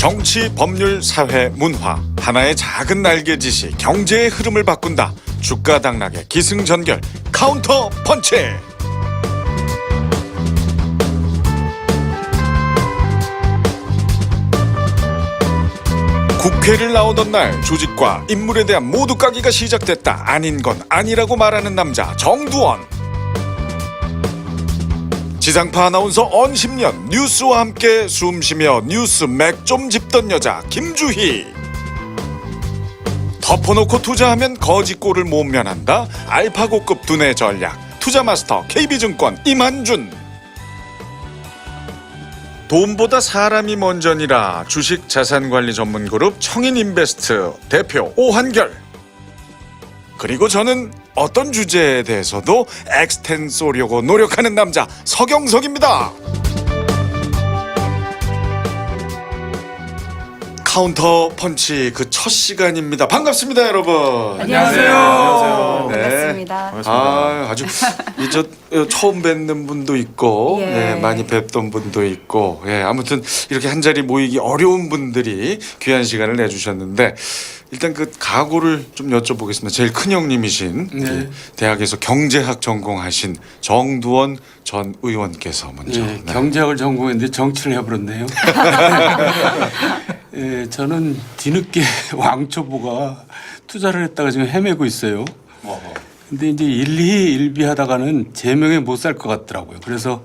정치, 법률, 사회, 문화 하나의 작은 날개짓이 경제의 흐름을 바꾼다. 주가 당락의 기승전결 카운터 펀치. 국회를 나오던 날 조직과 인물에 대한 모두 까기가 시작됐다. 아닌 건 아니라고 말하는 남자 정두원. 지상파 아나운서 언 10년 뉴스와 함께 숨쉬며 뉴스 맥 좀 짚던 여자 김주희. 덮어놓고 투자하면 거지꼴을 못 면한다. 알파고급 두뇌 전략 투자마스터 KB증권 임한준. 돈보다 사람이 먼저니라 주식 자산관리 전문그룹 청인인베스트 대표 오한결. 그리고 저는 어떤 주제에 대해서도 엑스텐 쏘려고 노력하는 남자 서경석입니다. 카운터 펀치 그 첫 시간입니다. 반갑습니다, 여러분. 안녕하세요. 네. 반갑습니다. 아주 처음 뵙는 분도 있고 예. 네, 많이 뵙던 분도 있고 아무튼 이렇게 한 자리 모이기 어려운 분들이 귀한 시간을 내주셨는데 일단 그 각오를 좀 여쭤보겠습니다. 제일 큰 형님이신 네. 대학에서 경제학 전공하신 정두원 전 의원께서 먼저. 네, 경제학을 전공했는데 정치를 해버렸네요. 네, 저는 뒤늦게 왕초보가 투자를 했다가 지금 헤매고 있어요. 근데 이제 일비 하다가는 제명에 못 살 것 같더라고요. 그래서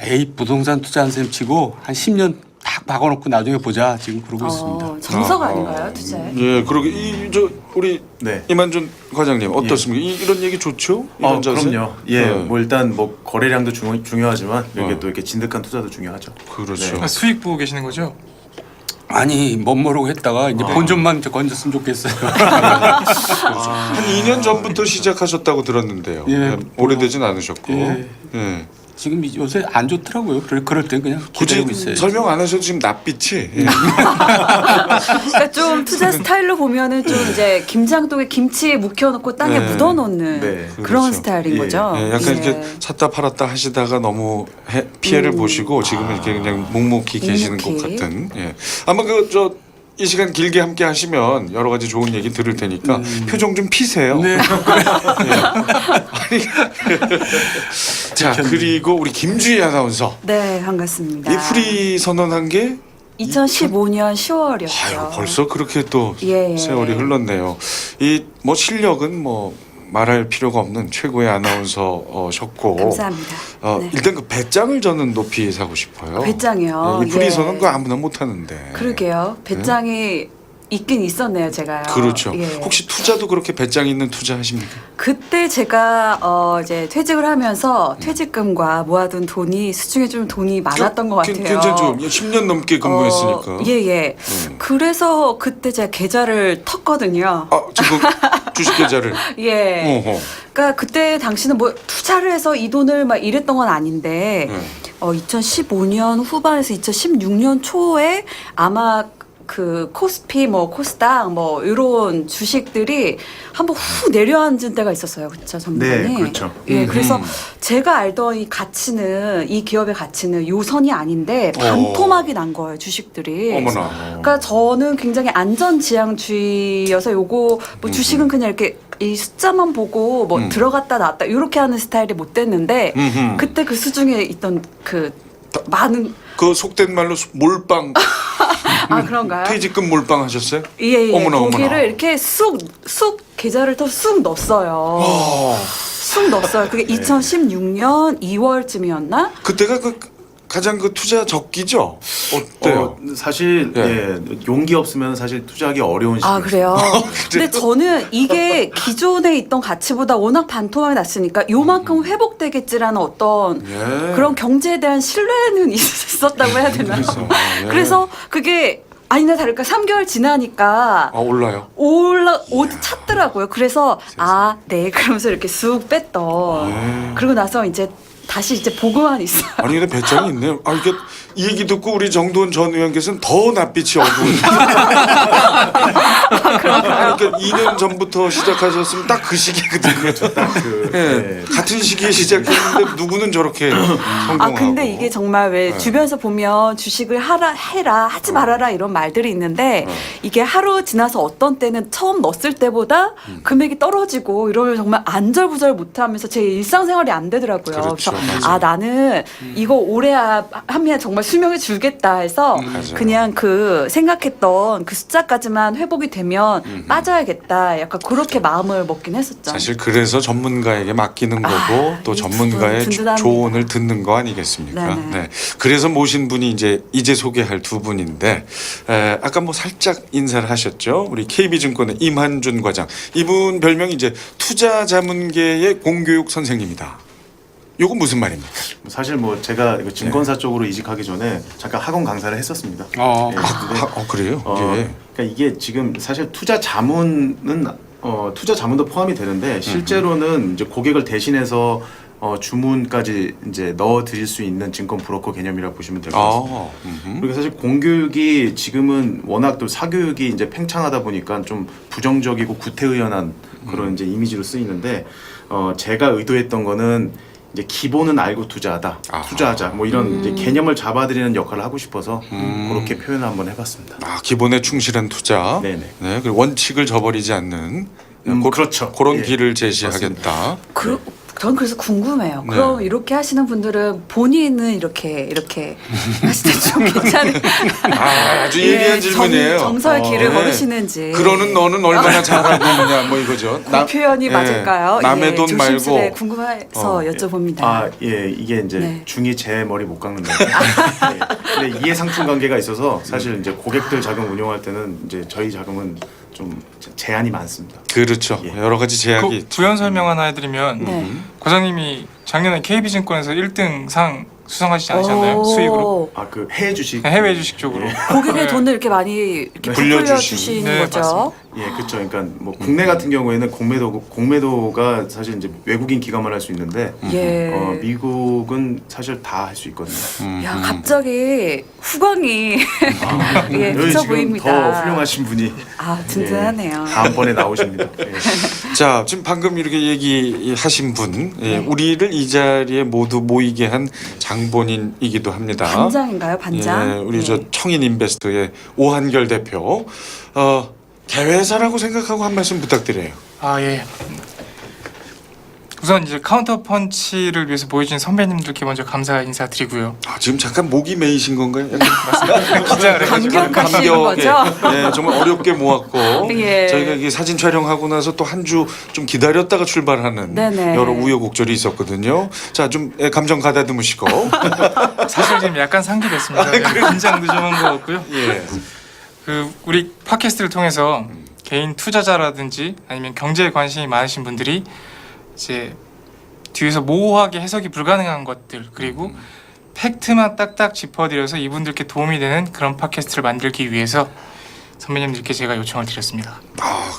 에이 부동산 투자 한 셈 치고 한 10년 딱 박아놓고 나중에 보자 지금 그러고 있습니다. 정석 아닌가요, 투자에? 예, 그러게 우리 네. 임한준 과장님 어떻습니까? 이런 얘기 좋죠? 이런 자세? 그럼요. 예, 네. 뭐 일단 뭐 거래량도 중요하지만 이게 어. 또 이렇게 진득한 투자도 중요하죠. 그렇죠. 네. 수익 보고 계시는 거죠? 아니 멋 모르고 했다가 이제 본전만 건졌으면 좋겠어요. 한 2년 전부터 시작하셨다고 들었는데요. 예. 오래되진 않으셨고. 예. 예. 지금 요새 안 좋더라고요. 그럴 땐 그냥 굳이 기다리고 있어요. 설명 안 하셔도 지금 낯빛이. 예. 그러니까 좀 투자 스타일로 보면은 좀 이제 김장동에 김치 묵혀놓고 땅에 네. 묻어놓는 네, 그런 그렇죠. 스타일인 예. 거죠. 예, 약간 예. 이렇게 샀다 팔았다 하시다가 너무 피해를 보시고 지금은 이렇게 그냥 묵묵히 계시는 것 묵묵히. 같은. 예. 아마 이 시간 길게 함께 하시면 여러 가지 좋은 얘기 들을 테니까 표정 좀 피세요. 네. 자, 그리고 우리 김주희 아나운서. 네, 반갑습니다. 이 프리 선언한 게 2015년 10월이었죠. 아유, 벌써 그렇게 또 예. 세월이 흘렀네요. 이 뭐 실력은 뭐 말할 필요가 없는 최고의 아나운서셨고 감사합니다. 네. 일단 그 배짱을 저는 높이 사고 싶어요. 배짱이요? 이 프리 예. 선언 그 아무나 못 하는데. 그러게요. 배짱이 있긴 있었네요, 제가요. 그렇죠. 예. 혹시 투자도 그렇게 배짱 있는 투자 하십니까? 그때 제가 이제 퇴직을 하면서 퇴직금과 모아둔 돈이 수중에 좀 돈이 많았던 것 같아요. 괜찮죠. 10년 넘게 근무했으니까. 예예. 그래서 그때 제가 계좌를 텄거든요. 지금 주식 계좌를. 예. 어허. 그러니까 그때 당시는 뭐 투자를 해서 이 돈을 막 이랬던 건 아닌데 네. 2015년 후반에서 2016년 초에 아마 그 코스피 뭐 코스닥 뭐 이런 주식들이 한번 후 내려앉은 때가 있었어요. 그렇죠, 전문가님? 네, 그렇죠. 예, 그래서 제가 알던 이 가치는 이 기업의 가치는 요 선이 아닌데 반토막이 난 거예요, 주식들이. 어머나. 그러니까 저는 굉장히 안전지향주의여서 요거 뭐 주식은 그냥 이렇게 이 숫자만 보고 뭐 들어갔다 나왔다 이렇게 하는 스타일이 못 됐는데 그때 그 수중에 있던 그 많은 그 속된 말로 몰빵. 그런가요? 퇴직금 몰빵 하셨어요? 예. 어머나, 거기를 어머나. 이렇게 쑥 계좌를 더 쑥 넣었어요. 쑥 넣었어요. 그게 2016년 2월쯤이었나? 그때가 가장 투자 적기죠? 어때요? 사실 예. 용기 없으면 사실 투자하기 어려운 시기. 그래요? 근데 저는 이게 기존에 있던 가치보다 워낙 반토막이 났으니까 요만큼 회복되겠지라는 어떤 예. 그런 경제에 대한 신뢰는 있었다고 해야 되나요? 예. 그래서 그게 아니나 다를까 3개월 지나니까 올라요? 찾더라고요. 그래서 네 그러면서 이렇게 쑥 뺐던 그러고 나서 이제 다시 이제 보고만 있어요. 아니 근데 배짱이 있네요. 아 이게 이 얘기 듣고 우리 정두원 전 의원께서는 더 낯빛이 어두운. 그러니까 2년 전부터 시작하셨으면 딱 그 시기거든요. 예, 같은 시기에 시작했는데 누구는 저렇게 성공하고. 아 근데 이게 정말 왜 주변에서 보면 주식을 해라 하지 말아라 이런 말들이 있는데 이게 하루 지나서 어떤 때는 처음 넣었을 때보다 금액이 떨어지고 이러면 정말 안절부절 못하면서 제 일상생활이 안 되더라고요. 그렇죠. 그래서 아 나는 이거 오래 하면 정말 수명이 줄겠다 해서 맞아요. 그냥 그 생각했던 그 숫자까지만 회복이 되면 빠져야겠다. 약간 그렇게 마음을 먹긴 했었죠. 사실 그래서 전문가에게 맡기는 거고 또 이 전문가의 두 분 든든합니다. 조언을 듣는 거 아니겠습니까? 네네. 네. 그래서 모신 분이 이제 소개할 두 분인데 아까 뭐 살짝 인사를 하셨죠. 우리 KB증권의 임한준 과장. 이분 별명이 이제 투자자문계의 공교육 선생님이다. 요거 무슨 말입니까? 사실 뭐 제가 이거 증권사 쪽으로 이직하기 전에 잠깐 학원 강사를 했었습니다. 예, 근데 그래요? 예. 그러니까 이게 지금 사실 투자 자문은 투자 자문도 포함이 되는데 실제로는 이제 고객을 대신해서 주문까지 이제 넣어 드릴 수 있는 증권 브로커 개념이라고 보시면 될 것 같습니다. 그리고 사실 공교육이 지금은 워낙 또 사교육이 이제 팽창하다 보니까 좀 부정적이고 구태의연한 그런 이제 이미지로 쓰이는데 제가 의도했던 거는 이제 기본은 알고 투자하다, 투자하자 뭐 이런 이제 개념을 잡아드리는 역할을 하고 싶어서 그렇게 표현을 한번 해봤습니다. 아 기본에 충실한 투자. 네네. 네. 그리고 원칙을 저버리지 않는. 그렇죠. 그런 예. 길을 제시하겠다. 전 그래서 궁금해요. 네. 그럼 이렇게 하시는 분들은 본인은 이렇게 하실 때 좀 괜찮은 아주 예리한 질문이에요. 정서의 길을 네. 걸으시는지. 그러는 너는 얼마나 잘하고 있느냐 뭐 이거죠. 그 표현이 맞을까요? 남의 돈 조심스레 말고 궁금해서 여쭤봅니다. 예, 이게 이제 네. 중이 제 머리 못 깎는 거예요. 예, 근데 이해 상품 관계가 있어서 사실 이제 고객들 자금 운용할 때는 이제 저희 자금은 좀 제한이 많습니다. 그렇죠. 예. 여러 가지 제약이 그 있죠. 부연 설명 하나 해드리면 네. 과장님이 작년에 KB증권에서 1등 상 수상하시지 않으셨나요? 오. 수익으로 그 해외 주식 해외 주식 쪽으로. 고객의 네. 돈을 이렇게 많이 이렇게 불려주신. 불려주시는 네, 거죠. 맞습니다. 예, 그렇죠. 그러니까 뭐 국내 같은 경우에는 공매도가 사실 이제 외국인 기관만 할 수 있는데 예. 미국은 사실 다 할 수 있거든요. 야 갑자기 후광이 예, 여기 비쳐 지금 보입니다. 더 훌륭하신 분이 아 든든하네요. 다음번에 나오십니다. 예. 자, 지금 방금 이렇게 얘기하신 분, 예, 우리를 이 자리에 모두 모이게 한 장본인이기도 합니다. 반장인가요, 반장? 예, 우리 저 청인 인베스트의 오한결 대표. 개회사라고 생각하고 한 말씀 부탁드려요. 아 예. 우선 이제 카운터 펀치를 위해서 보여주신 선배님들께 먼저 감사 인사드리고요. 지금 잠깐 목이 메이신 건가요? 긴장을 해가지고. 감격하시는 거죠? 예, 정말 어렵게 모았고 예. 저희가 이게 사진 촬영하고 나서 또 한 주 좀 기다렸다가 출발하는 네네. 여러 우여곡절이 있었거든요. 자, 좀 감정 가다듬으시고. 사실 지금 약간 상기됐습니다. 긴장도 좀 한 것 같고요. 예. 그 우리 팟캐스트를 통해서 개인 투자자라든지 아니면 경제에 관심이 많으신 분들이 이제 뒤에서 모호하게 해석이 불가능한 것들 그리고 팩트만 딱딱 짚어드려서 이분들께 도움이 되는 그런 팟캐스트를 만들기 위해서 선배님들께 제가 요청을 드렸습니다.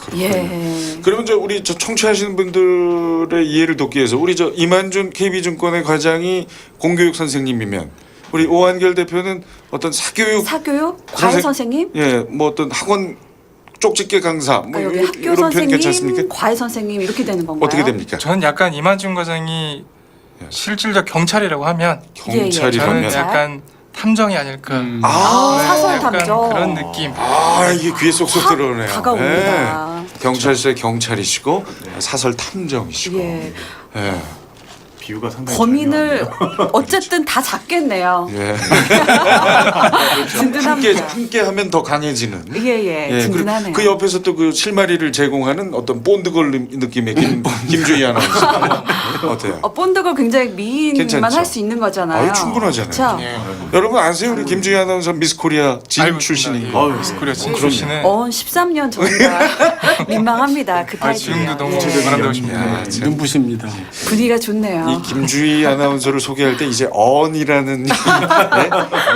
그렇군요. 예. 그러면 우리 청취하시는 분들의 이해를 돕기 위해서 우리 임한준 KB증권의 과장이 공교육 선생님이면 우리 오한결 대표는 어떤 사교육 사교육? 과외 선생님? 예, 뭐 어떤 학원 쪽집게 강사 뭐 그러니까 여기 학교 이런 표현 선생님, 괜찮습니까? 과외 선생님 이렇게 되는 건가요? 어떻게 됩니까? 저는 약간 임한준 과장이 실질적 경찰이라고 하면 예, 저는 경찰이라면 예. 약간 탐정이 아닐까. 아, 사설 약간 탐정. 그런 느낌. 이게 귀에 쏙쏙 확 들어오네요. 다가옵니다. 예. 경찰서의 경찰이시고 사설 탐정이시고. 예. 예. 비유가 상당히 범인을 절묘하네요. 어쨌든 다 잡겠네요. 예. 든든합니다. 함께 하면 더 강해지는. 예예. 예, 든든하네요. 그 옆에서 또 그 실마리를 제공하는 어떤 본드걸 느낌의 김주희 아나운서 어때요? 본드걸 굉장히 미인만 괜찮죠? 할 수 있는 거잖아요. 아유, 충분하잖아요. 그쵸? 예. 여러분 아세요? 우리 김주희 아나운서 미스 코리아 진 알고 출신인 있습니다. 거. 예. 미스코리아 진 출신은 13년 전이라 민망합니다. 그 타이틀. 지금도 너무 예. 바람되고 싶네요. 야, 참. 눈부십니다. 분위기가 좋네요. 이 김주희 아나운서를 소개할 때 이제 언이라는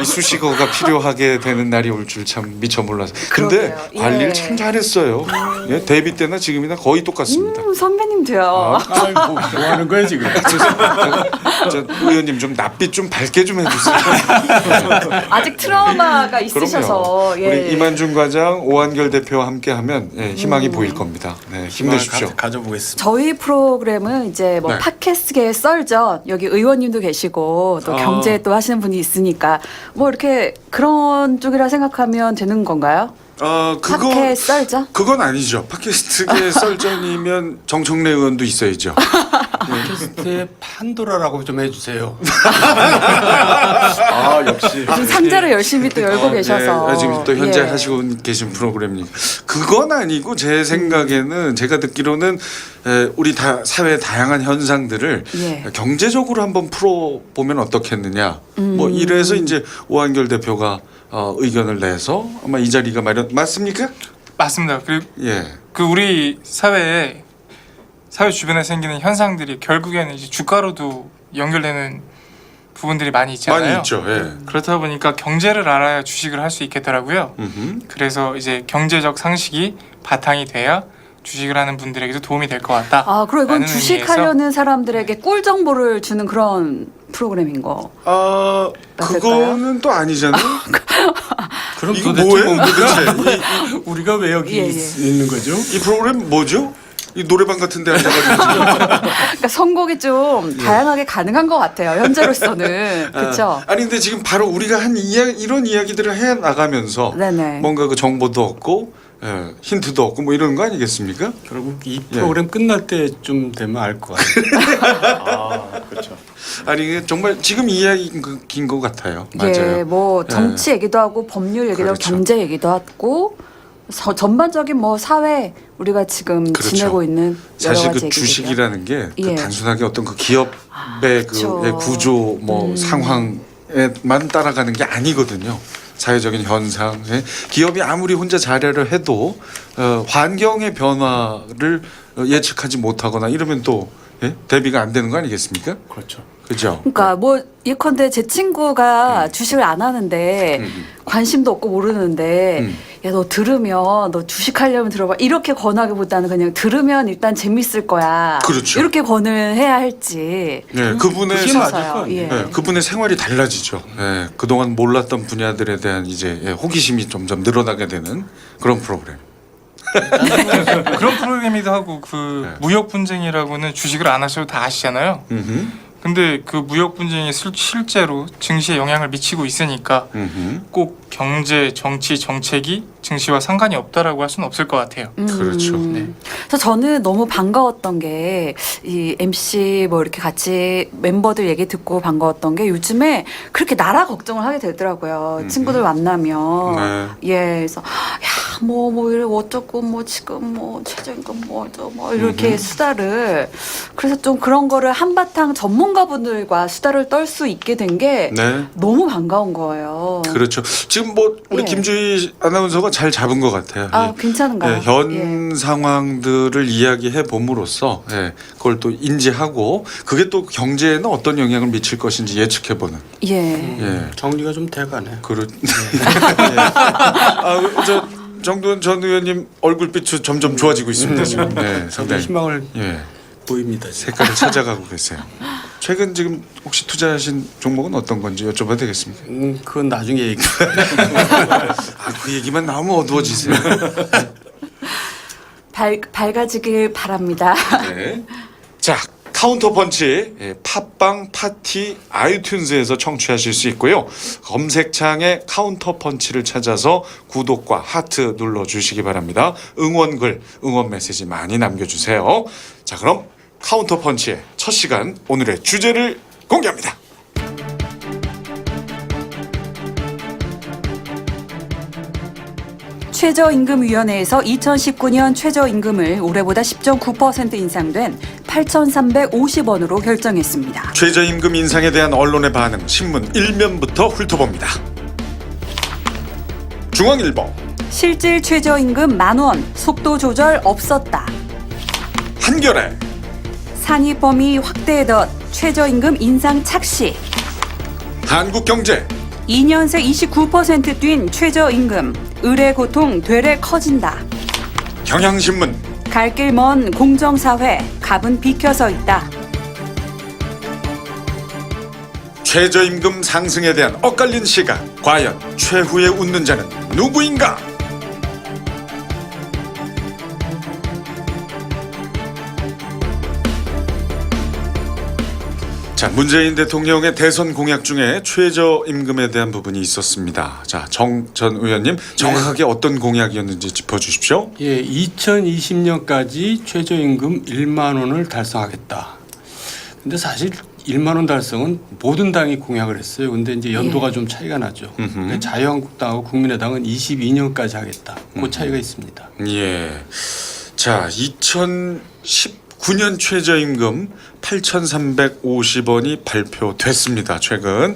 이 수식어가 필요하게 되는 날이 올 줄 참 미처 몰랐어요. 근데 그러게요. 예. 관리를 참 잘했어요. 예, 데뷔 때나 지금이나 거의 똑같습니다. 선배님 돼요. 아이고 뭐 하는 거예요 지금. 저 의원님 좀 낯빛 좀 밝게 좀 해주세요. 아직 트라우마가 있으셔서 그럼요. 우리 이만준 과장, 오한결 대표와 함께하면 예, 희망이 보일 겁니다. 네, 힘내십시오. 가져보겠습니다. 저희 프로그램은 이제 뭐 네. 팟캐스트계의 썰전, 여기 의원님도 계시고 또 경제 또 하시는 분이 있으니까 뭐 이렇게 그런 쪽이라 생각하면 되는 건가요? 그거 팟캐 썰전? 그건 아니죠. 팟캐스트계 썰전이면 정청래 의원도 있어야죠. 팟캐스트의 판도라라고 좀 해주세요. 아 역시 지금 상자를 열심히 또 열고 계셔서 네, 지금 또 현재 예. 하시고 계신 프로그램이 그건 아니고 제 생각에는 제가 듣기로는 우리 다 사회의 다양한 현상들을 예. 경제적으로 한번 풀어보면 어떻겠느냐. 뭐 이래서 이제 오한결 대표가 의견을 내서 아마 이 자리가 맞습니까? 맞습니다. 그리고 예. 그 우리 사회 주변에 생기는 현상들이 결국에는 이제 주가로도 연결되는 부분들이 많이 있잖아요. 많이 있죠. 예. 그렇다 보니까 경제를 알아야 주식을 할 수 있겠더라고요. 음흠. 그래서 이제 경제적 상식이 바탕이 돼야 주식을 하는 분들에게도 도움이 될 것 같다. 아, 그리고 이건 라는 주식하려는 사람들에게 꿀 정보를 주는 그런 프로그램인 거. 그거는 또 아니잖아요. 그럼 이거 도대체 뭐예요? 뭡니까? 도대체 우리가 왜 여기 예, 예. 있는 거죠? 이 프로그램 뭐죠? 이 노래방 같은 데 앉아가지고 그러니까 선곡이 좀 다양하게 가능한 것 같아요. 현재로서는. 그렇죠? 아니 근데 지금 바로 우리가 한 이런 이야기들을 해 나가면서 네네. 뭔가 그 정보도 얻고 힌트도 얻고 뭐 이런 거 아니겠습니까? 결국 이 프로그램 끝날 때쯤 되면 알 것 같아요. 아 그렇죠. 아니 이게 정말 지금 이야기인 것 같아요. 맞아요. 예, 뭐 정치 얘기도 하고 법률 얘기도 하고 그렇죠. 경제 얘기도 하고 전반적인 뭐 사회 우리가 지금 그렇죠. 지내고 있는 여러 사실 가지 그 얘기들이요. 주식이라는 게 그 예. 단순하게 어떤 그 기업의 그렇죠. 그 구조 뭐 상황에만 따라가는 게 아니거든요. 사회적인 현상, 기업이 아무리 혼자 잘하려 해도 환경의 변화를 예측하지 못하거나 이러면 또 대비가 안 되는 거 아니겠습니까? 그렇죠. 그죠? 그러니까 뭐 예컨대 제 친구가 주식을 안 하는데 관심도 없고 모르는데 야 너 들으면 너 주식하려면 들어봐 이렇게 권하기보다는 그냥 들으면 일단 재밌을 거야. 그렇죠. 이렇게 권을 해야 할지. 네, 그분의 그게 맞을 거 아니에요. 예. 네, 그분의 생활이 달라지죠. 네, 그동안 몰랐던 분야들에 대한 이제 호기심이 점점 늘어나게 되는 그런 프로그램. 그런 프로그램이기도 하고 그 네. 무역 분쟁이라고는 주식을 안 하셔도 다 아시잖아요. 근데 그 무역 분쟁이 실제로 증시에 영향을 미치고 있으니까 꼭 경제, 정치, 정책이 증시와 상관이 없다라고 할 수는 없을 것 같아요. 그렇죠. 네. 그래서 저는 너무 반가웠던 게 이 MC 뭐 이렇게 같이 멤버들 얘기 듣고 반가웠던 게 요즘에 그렇게 나라 걱정을 하게 되더라고요. 친구들 만나면 예, 그래서 뭐 이래 어쩌고 뭐 지금 뭐 최저임금 뭐 이렇게 수다를 그래서 좀 그런 거를 한바탕 전문가분들과 수다를 떨 수 있게 된 게 네. 너무 반가운 거예요. 그렇죠. 지금 뭐 우리 예. 김주희 아나운서가 잘 잡은 것 같아요. 아, 예. 괜찮은가요? 예, 현 상황들을 이야기해 봄으로써 그걸 또 인지하고 그게 또 경제에는 어떤 영향을 미칠 것인지 예측해보는. 예. 예. 정리가 좀 돼가네. 저 정두원 전 의원님 얼굴빛이 점점 좋아지고 있습니다 지금. 네, 저도 상당히. 희망을 예, 보입니다. 지금. 색깔을 찾아가고 계세요. 최근 지금 혹시 투자하신 종목은 어떤 건지 여쭤봐도 되겠습니까? 그건 나중에 얘기. 그 얘기만 나오면 어두워지세요. 밝아지길 바랍니다. 네. 자, 카운터 펀치 팟빵, 파티, 아이튠즈에서 청취하실 수 있고요. 검색창에 카운터 펀치를 찾아서 구독과 하트 눌러주시기 바랍니다. 응원글, 응원 메시지 많이 남겨주세요. 자, 그럼 카운터 펀치의 첫 시간 오늘의 주제를 공개합니다. 최저임금위원회에서 2019년 최저임금을 올해보다 10.9% 인상된 8,350원으로 결정했습니다. 최저임금 인상에 대한 언론의 반응 신문 1면부터 훑어봅니다. 중앙일보, 실질 최저임금 10,000원, 속도 조절 없었다. 한겨레, 상위 범위 확대의 덫, 최저임금 인상 착시. 한국경제, 2년 새 29% 뛴 최저임금, 을의 고통 되레 커진다. 경향신문, 갈 길 먼 공정사회, 갑은 비켜서 있다. 최저임금 상승에 대한 엇갈린 시각. 과연 최후의 웃는 자는 누구인가? 자, 문재인 대통령의 대선 공약 중에 최저임금에 대한 부분이 있었습니다. 자, 정 전 의원님 정확하게 어떤 공약이었는지 짚어주십시오. 예, 2020년까지 최저임금 1만 원을 달성하겠다. 근데 사실 1만 원 달성은 모든 당이 공약을 했어요. 근데 이제 연도가 좀 차이가 나죠. 그러니까 자유한국당하고 국민의당은 22년까지 하겠다. 그 차이가 있습니다. 예. 자, 2019년 최저임금 8,350원이 발표됐습니다. 최근.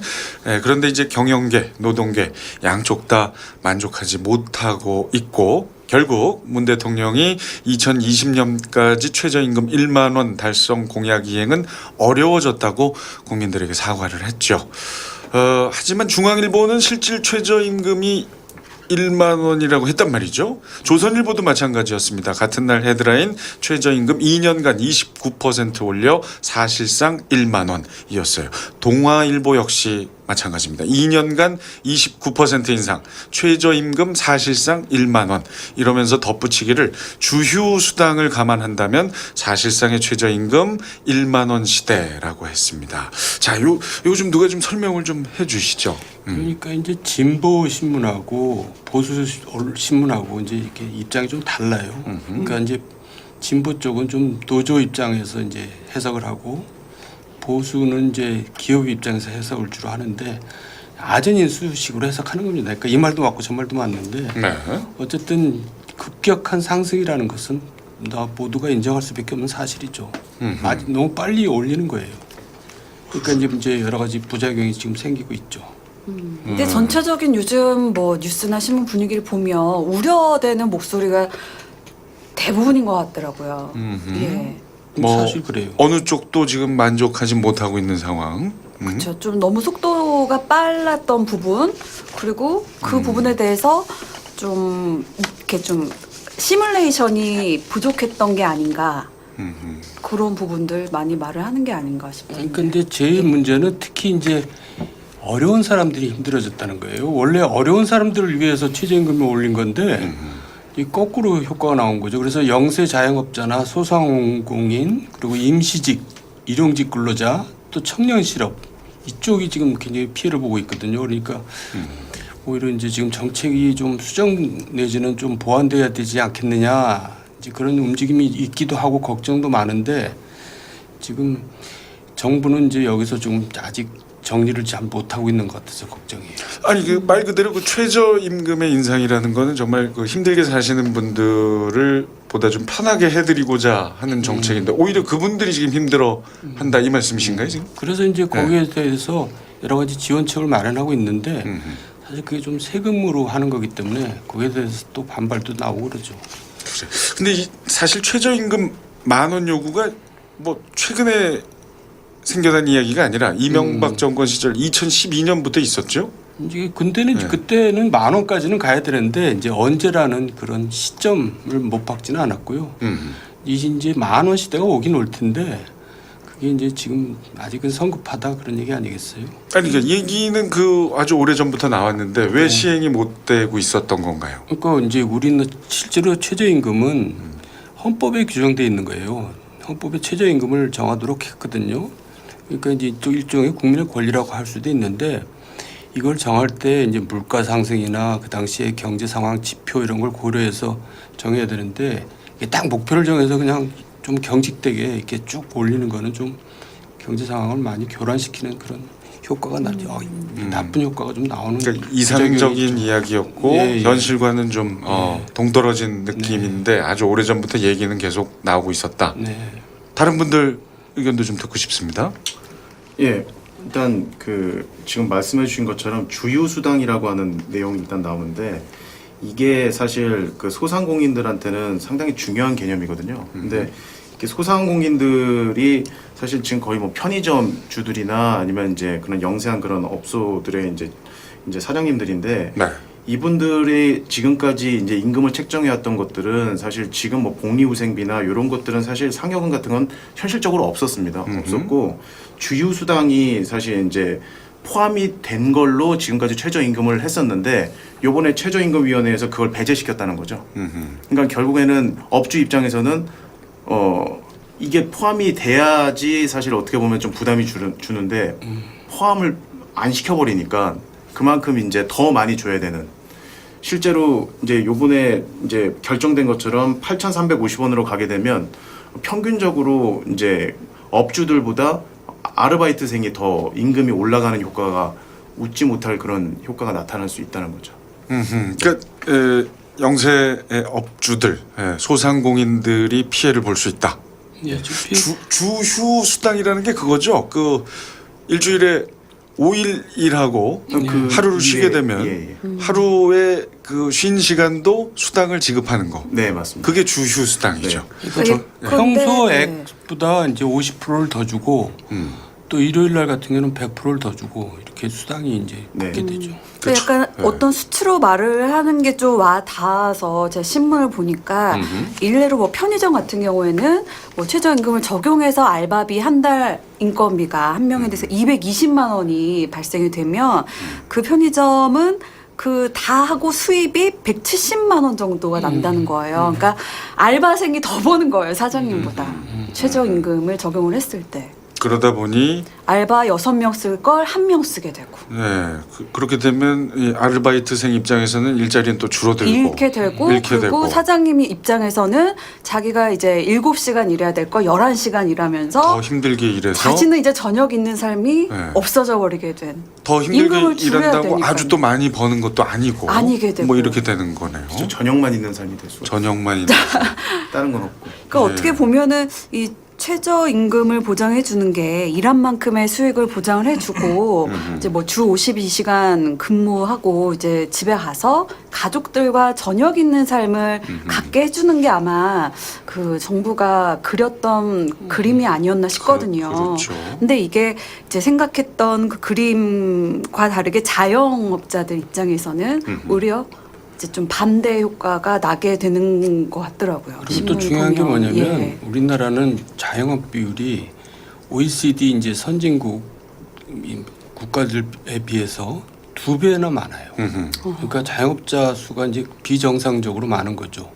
그런데 이제 경영계, 노동계 양쪽 다 만족하지 못하고 있고 결국 문 대통령이 2020년까지 최저임금 1만 원 달성 공약 이행은 어려워졌다고 국민들에게 사과를 했죠. 하지만 중앙일보는 실질 최저임금이 1만 원이라고 했단 말이죠. 조선일보도 마찬가지였습니다. 같은 날 헤드라인 최저임금 2년간 29% 올려 사실상 1만 원이었어요. 동아일보 역시 마찬가지입니다. 2년간 29% 인상, 최저임금 사실상 1만 원 이러면서 덧붙이기를 주휴 수당을 감안한다면 사실상의 최저임금 1만 원 시대라고 했습니다. 자, 요즘 누가 좀 설명을 좀 해주시죠. 그러니까 이제 진보 신문하고 보수 신문하고 이제 이렇게 입장이 좀 달라요. 그러니까 이제 진보 쪽은 좀 노조 입장에서 이제 해석을 하고 보수는 이제 기업 입장에서 해석을 주로 하는데 아전인수식으로 해석하는 겁니다. 그러니까 이 말도 맞고 저 말도 맞는데 네. 어쨌든 급격한 상승이라는 것은 다 모두가 인정할 수밖에 없는 사실이죠. 아직 너무 빨리 올리는 거예요. 그러니까 이제 여러 가지 부작용이 지금 생기고 있죠. 근데 전체적인 요즘 뭐 뉴스나 신문 분위기를 보면 우려되는 목소리가 대부분인 것 같더라고요. 예. 사실 그래요. 어느 쪽도 지금 만족하지 못하고 있는 상황. 그렇죠. 좀 너무 속도가 빨랐던 부분 그리고 그 부분에 대해서 좀 이렇게 좀 시뮬레이션이 부족했던 게 아닌가 그런 부분들 많이 말을 하는 게 아닌가 싶은데. 근데 제일 문제는 특히 이제 어려운 사람들이 힘들어졌다는 거예요. 원래 어려운 사람들을 위해서 최저임금을 올린 건데 이 거꾸로 효과가 나온 거죠. 그래서 영세 자영업자나 소상공인 그리고 임시직, 일용직 근로자 또 청년 실업 이쪽이 지금 굉장히 피해를 보고 있거든요. 그러니까 오히려 이제 지금 정책이 좀 수정 내지는 좀 보완돼야 되지 않겠느냐 이제 그런 움직임이 있기도 하고 걱정도 많은데 지금 정부는 이제 여기서 좀 아직 정리를 잘 못하고 있는 것 같아서 걱정이에요. 아니 그 말 그대로 그 최저임금의 인상이라는 거는 정말 그 힘들게 사시는 분들을 보다 좀 편하게 해드리고자 하는 정책인데 오히려 그분들이 지금 힘들어한다 이 말씀이신가요 지금? 그래서 이제 거기에 대해서 여러 가지 지원책을 마련하고 있는데 사실 그게 좀 세금으로 하는 거기 때문에 거기에 대해서 또 반발도 나오고 그러죠. 그래. 근데 사실 최저임금 10,000원 요구가 뭐 최근에 생겨난 이야기가 아니라 이명박 정권 시절 2012년부터 있었죠. 이제 근데는 그때는 10,000원까지는 가야 되는데 이제 언제라는 그런 시점을 못 박지는 않았고요. 이제 10,000원 시대가 오긴 올 텐데 그게 이제 지금 아직은 성급하다 그런 얘기 아니겠어요? 아니 그러니까 얘기는 그 아주 오래 전부터 나왔는데 왜 시행이 못 되고 있었던 건가요? 그러니까 이제 우리는 실제로 최저임금은 헌법에 규정돼 있는 거예요. 헌법에 최저임금을 정하도록 했거든요. 그러니까 이제 일종의 국민의 권리라고 할 수도 있는데 이걸 정할 때 이제 물가 상승이나 그 당시의 경제 상황 지표 이런 걸 고려해서 정해야 되는데 이게 딱 목표를 정해서 그냥 좀 경직되게 이렇게 쭉 올리는 거는 좀 경제 상황을 많이 교란시키는 그런 효과가 나죠. 나쁜 효과가 좀 나오는. 그러니까 이상적인 이야기였고 현실과는 좀 동떨어진 느낌인데 아주 오래 전부터 얘기는 계속 나오고 있었다. 네. 다른 분들 의견도 좀 듣고 싶습니다. 예, 일단 그 지금 말씀해주신 것처럼 주휴수당이라고 하는 내용이 일단 나오는데 이게 사실 그 소상공인들한테는 상당히 중요한 개념이거든요. 근데 이렇게 소상공인들이 사실 지금 거의 뭐 편의점 주들이나 아니면 이제 그런 영세한 그런 업소들의 이제 사장님들인데. 네. 이분들이 지금까지 이제 임금을 책정해왔던 것들은 사실 지금 뭐 복리후생비나 이런 것들은 사실 상여금 같은 건 현실적으로 없었습니다. 없었고 주휴수당이 사실 이제 포함이 된 걸로 지금까지 최저임금을 했었는데 요번에 최저임금위원회에서 그걸 배제시켰다는 거죠. 그러니까 결국에는 업주 입장에서는 이게 포함이 돼야지 사실 어떻게 보면 좀 부담이 주는데 포함을 안 시켜버리니까 그만큼 이제 더 많이 줘야 되는. 실제로 이제 요번에 이제 결정된 것처럼 8,350원으로 가게 되면 평균적으로 이제 업주들보다 아르바이트생이 더 임금이 올라가는 효과가 웃지 못할 그런 효과가 나타날 수 있다는 거죠. 그러니까 영세의 업주들, 소상공인들이 피해를 볼 수 있다. 예, 주휴 수당이라는 게 그거죠. 그 일주일에 5일 일하고 하루를 쉬게 되면 하루에 그 쉰 시간도 수당을 지급하는 거. 네, 맞습니다. 그게 주휴 수당이죠. 그러니까 그런데, 평소 네. 액보다 이제 50%를 더 주고 또 일요일 날 같은 경우는 100%를 더 주고 이렇게 수당이 이제 네. 붙게 되죠. 그러니까 약간 네. 어떤 수치로 말을 하는 게 좀 와 닿아서 제가 신문을 보니까 일례로 뭐 편의점 같은 경우에는 뭐 최저임금을 적용해서 알바비 한 달 인건비가 한 명에 대해서 220만 원이 발생이 되면 그 편의점은 그 다 하고 수입이 170만 원 정도가 난다는 거예요. 그러니까 알바생이 더 버는 거예요, 사장님보다. 최저임금을 적용을 했을 때. 그러다 보니 알바 6명 쓸 걸 1명 쓰게 되고. 네, 그렇게 되면 이 아르바이트생 입장에서는 일자리는 또 줄어들고 잃게 되고 잃게 그리고 되고 사장님이 입장에서는 자기가 이제 7시간 일해야 될 거 11시간 일하면서 더 힘들게 일해서 자신은 이제 저녁 있는 삶이 네. 없어져 버리게 된. 더 임금을 힘들게 줄여야 일한다고 되니까요. 아주 또 많이 버는 것도 아니고 아니게 되고. 뭐 이렇게 되는 거네요. 저 저녁만 있는 삶이 될 수가 저녁만 있는 다른 건 없고. 그러니까 네. 어떻게 보면은 이 최저임금을 보장해 주는 게 일한 만큼의 수익을 보장을 해주고 이제 뭐 주 52시간 근무하고 이제 집에 가서 가족들과 저녁 있는 삶을 갖게 해주는 게 아마 그 정부가 그렸던 그림이 아니었나 싶거든요. 그렇죠. 근데 이게 이제 생각했던 그 그림과 다르게 자영업자들 입장에서는 오히려 이제 좀 반대 효과가 나게 되는 것 같더라고요. 그리고 또 신문을 중요한 게 보면. 뭐냐면 예. 우리나라는 자영업 비율이 OECD 이제 선진국 국가들에 비해서 2배나 많아요. 그러니까 자영업자 수가 이제 비정상적으로 많은 거죠.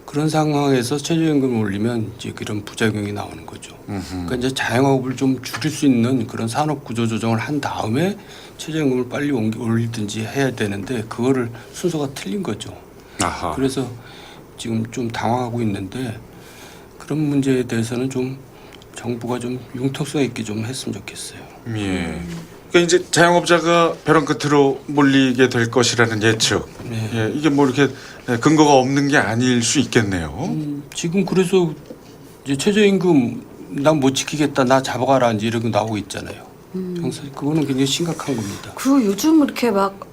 그런 상황에서 최저임금을 올리면 이제 그런 부작용이 나오는 거죠. 그러니까 이제 자영업을 좀 줄일 수 있는 그런 산업 구조 조정을 한 다음에 최저임금을 빨리 올리든지 해야 되는데 그거를 순서가 틀린 거죠. 아하. 그래서 지금 좀 당황하고 있는데 그런 문제에 대해서는 좀 정부가 좀 융통성 있게 좀 했으면 좋겠어요. 예. 그러니까 이제 자영업자가 벼랑 끝으로 몰리게 될 것이라는 예측. 네. 예, 이게 뭐 이렇게 근거가 없는 게 아닐 수 있겠네요. 지금 그래서 이제 최저임금 난 못 지키겠다 나 잡아가라 이제 이런 거 나오고 있잖아요. 그래서 그거는 굉장히 심각한 겁니다. 그리고 요즘 이렇게 막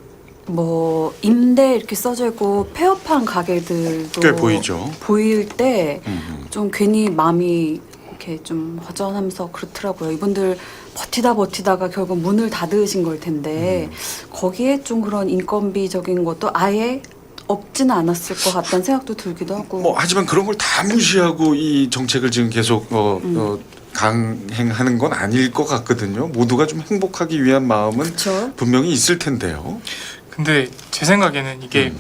뭐 임대 이렇게 써져 있고 폐업한 가게들도 꽤 보이죠. 보일 때 좀 괜히 마음이 이렇게 좀 허전하면서 그렇더라고요. 이분들 버티다가 결국 문을 닫으신 걸 텐데 거기에 좀 그런 인건비적인 것도 아예 없지는 않았을 것 같다는 생각도 들기도 하고. 뭐 하지만 그런 걸 다 무시하고 이 정책을 지금 계속 강행하는 건 아닐 것 같거든요. 모두가 좀 행복하기 위한 마음은 그쵸? 분명히 있을 텐데요. 근데 제 생각에는 이게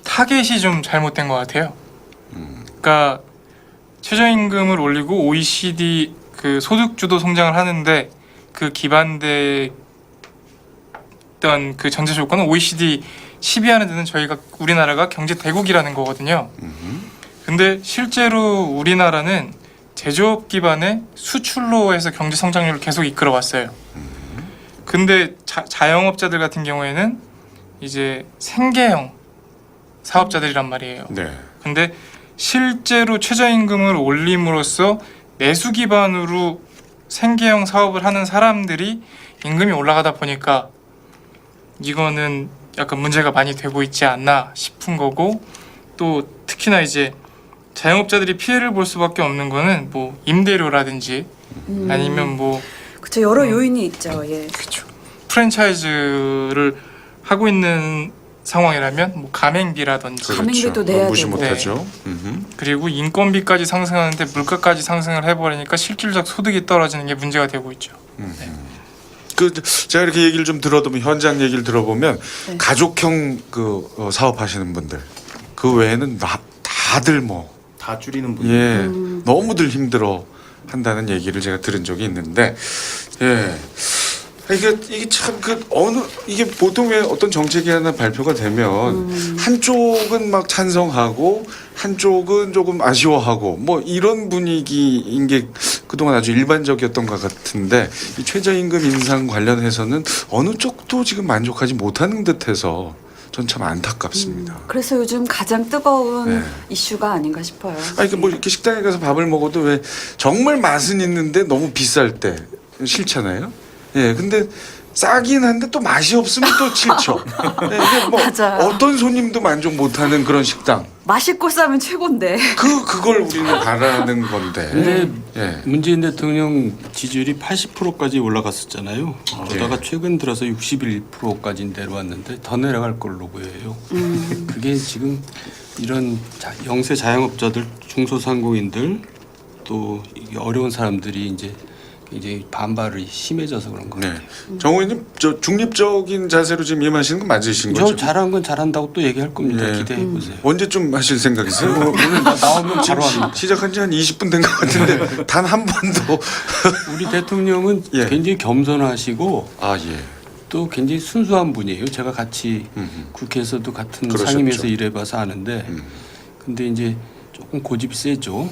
타겟이 좀 잘못된 것 같아요. 그러니까 최저임금을 올리고 OECD 그 소득주도 성장을 하는데 그 기반됐던 그 전제 조건은 OECD 10위 안에 드는 저희가 우리나라가 경제 대국이라는 거거든요. 근데 실제로 우리나라는 제조업 기반의 수출로 해서 경제 성장률을 계속 이끌어 왔어요. 근데 자영업자들 같은 경우에는 이제 생계형 사업자들이란 말이에요. 네. 근데 실제로 최저임금을 올림으로써 내수 기반으로 생계형 사업을 하는 사람들이 임금이 올라가다 보니까 이거는 약간 문제가 많이 되고 있지 않나 싶은 거고, 또 특히나 이제 자영업자들이 피해를 볼 수밖에 없는 거는 뭐 임대료라든지 아니면 뭐 그쵸, 여러 요인이 있죠. 예. 그렇죠. 프랜차이즈를 하고 있는 상황이라면 뭐 가맹비라든지 가맹비도 내야 무시 되고. 못하죠. 그리고 인건비까지 상승하는데 물가까지 상승을 해버리니까 실질적 소득이 떨어지는 게 문제가 되고 있죠. 그 제가 이렇게 얘기를 좀 들어보면 현장 얘기를 들어보면 네. 가족형 그 사업하시는 분들 그 외에는 다들 뭐 다 줄이는 분들. 예, 너무들 힘들어 한다는 얘기를 제가 들은 적이 있는데, 예. 이게 참 이게 보통 왜 어떤 정책이 하나 발표가 되면 한쪽은 막 찬성하고 한쪽은 조금 아쉬워하고 뭐 이런 분위기인 게 그동안 아주 일반적이었던 것 같은데 이 최저임금 인상 관련해서는 어느 쪽도 지금 만족하지 못하는 듯해서 전 참 안타깝습니다. 그래서 요즘 가장 뜨거운 네. 이슈가 아닌가 싶어요. 아니 뭐 이렇게 식당에 가서 밥을 먹어도 왜 정말 맛은 있는데 너무 비쌀 때 싫잖아요. 예, 근데 싸긴 한데 또 맛이 없으면 또 싫죠. 예, 이게 뭐 맞아요. 어떤 손님도 만족 못하는 그런 식당. 맛있고 싸면 최고인데. 그걸 우리는 바라는 건데. 근데 예. 문재인 대통령 지지율이 80%까지 올라갔었잖아요. 그러다가 최근 들어서 61%까지 내려왔는데 더 내려갈 걸로 보여요. 그게 지금 이런 영세 자영업자들, 중소상공인들 또 이게 어려운 사람들이 이제 반발이 심해져서 그런 거예요. 네. 정 의원님 저 중립적인 자세로 지금 임하시는 건 맞으신 저 거죠? 잘한 건 잘한다고 또 얘기할 겁니다. 예. 기대해 보세요. 언제쯤 하실 생각이세요? 오늘 나오면 바로 합니다. 시작한 지 한 20분 된 것 같은데 단 한 번도 우리 대통령은 예. 굉장히 겸손하시고 아 예. 또 굉장히 순수한 분이에요. 제가 같이 국회에서도 같은 그러셨죠. 상임위에서 일해봐서 아는데 근데 이제 조금 고집이 세죠.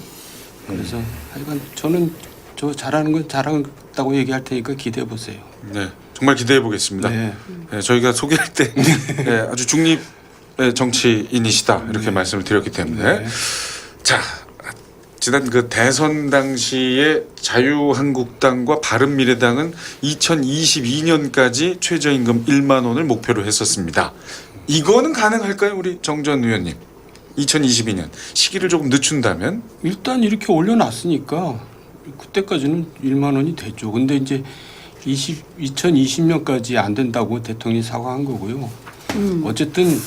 그래서 하여간 저는 저 잘하는 건 잘한다고 얘기할 테니까 기대해 보세요. 네, 정말 기대해 보겠습니다. 네. 네, 저희가 소개할 때 네, 아주 중립의 정치인이시다 이렇게 말씀을 드렸기 때문에 네. 자 지난 그 대선 당시에 자유한국당과 바른미래당은 2022년까지 최저임금 1만 원을 목표로 했었습니다. 이거는 가능할까요, 우리 정 전 의원님? 2022년 시기를 조금 늦춘다면 일단 이렇게 올려놨으니까 그때까지는 1만 원이 되죠. 근데 이제 2020년까지 안 된다고 대통령이 사과한 거고요. 어쨌든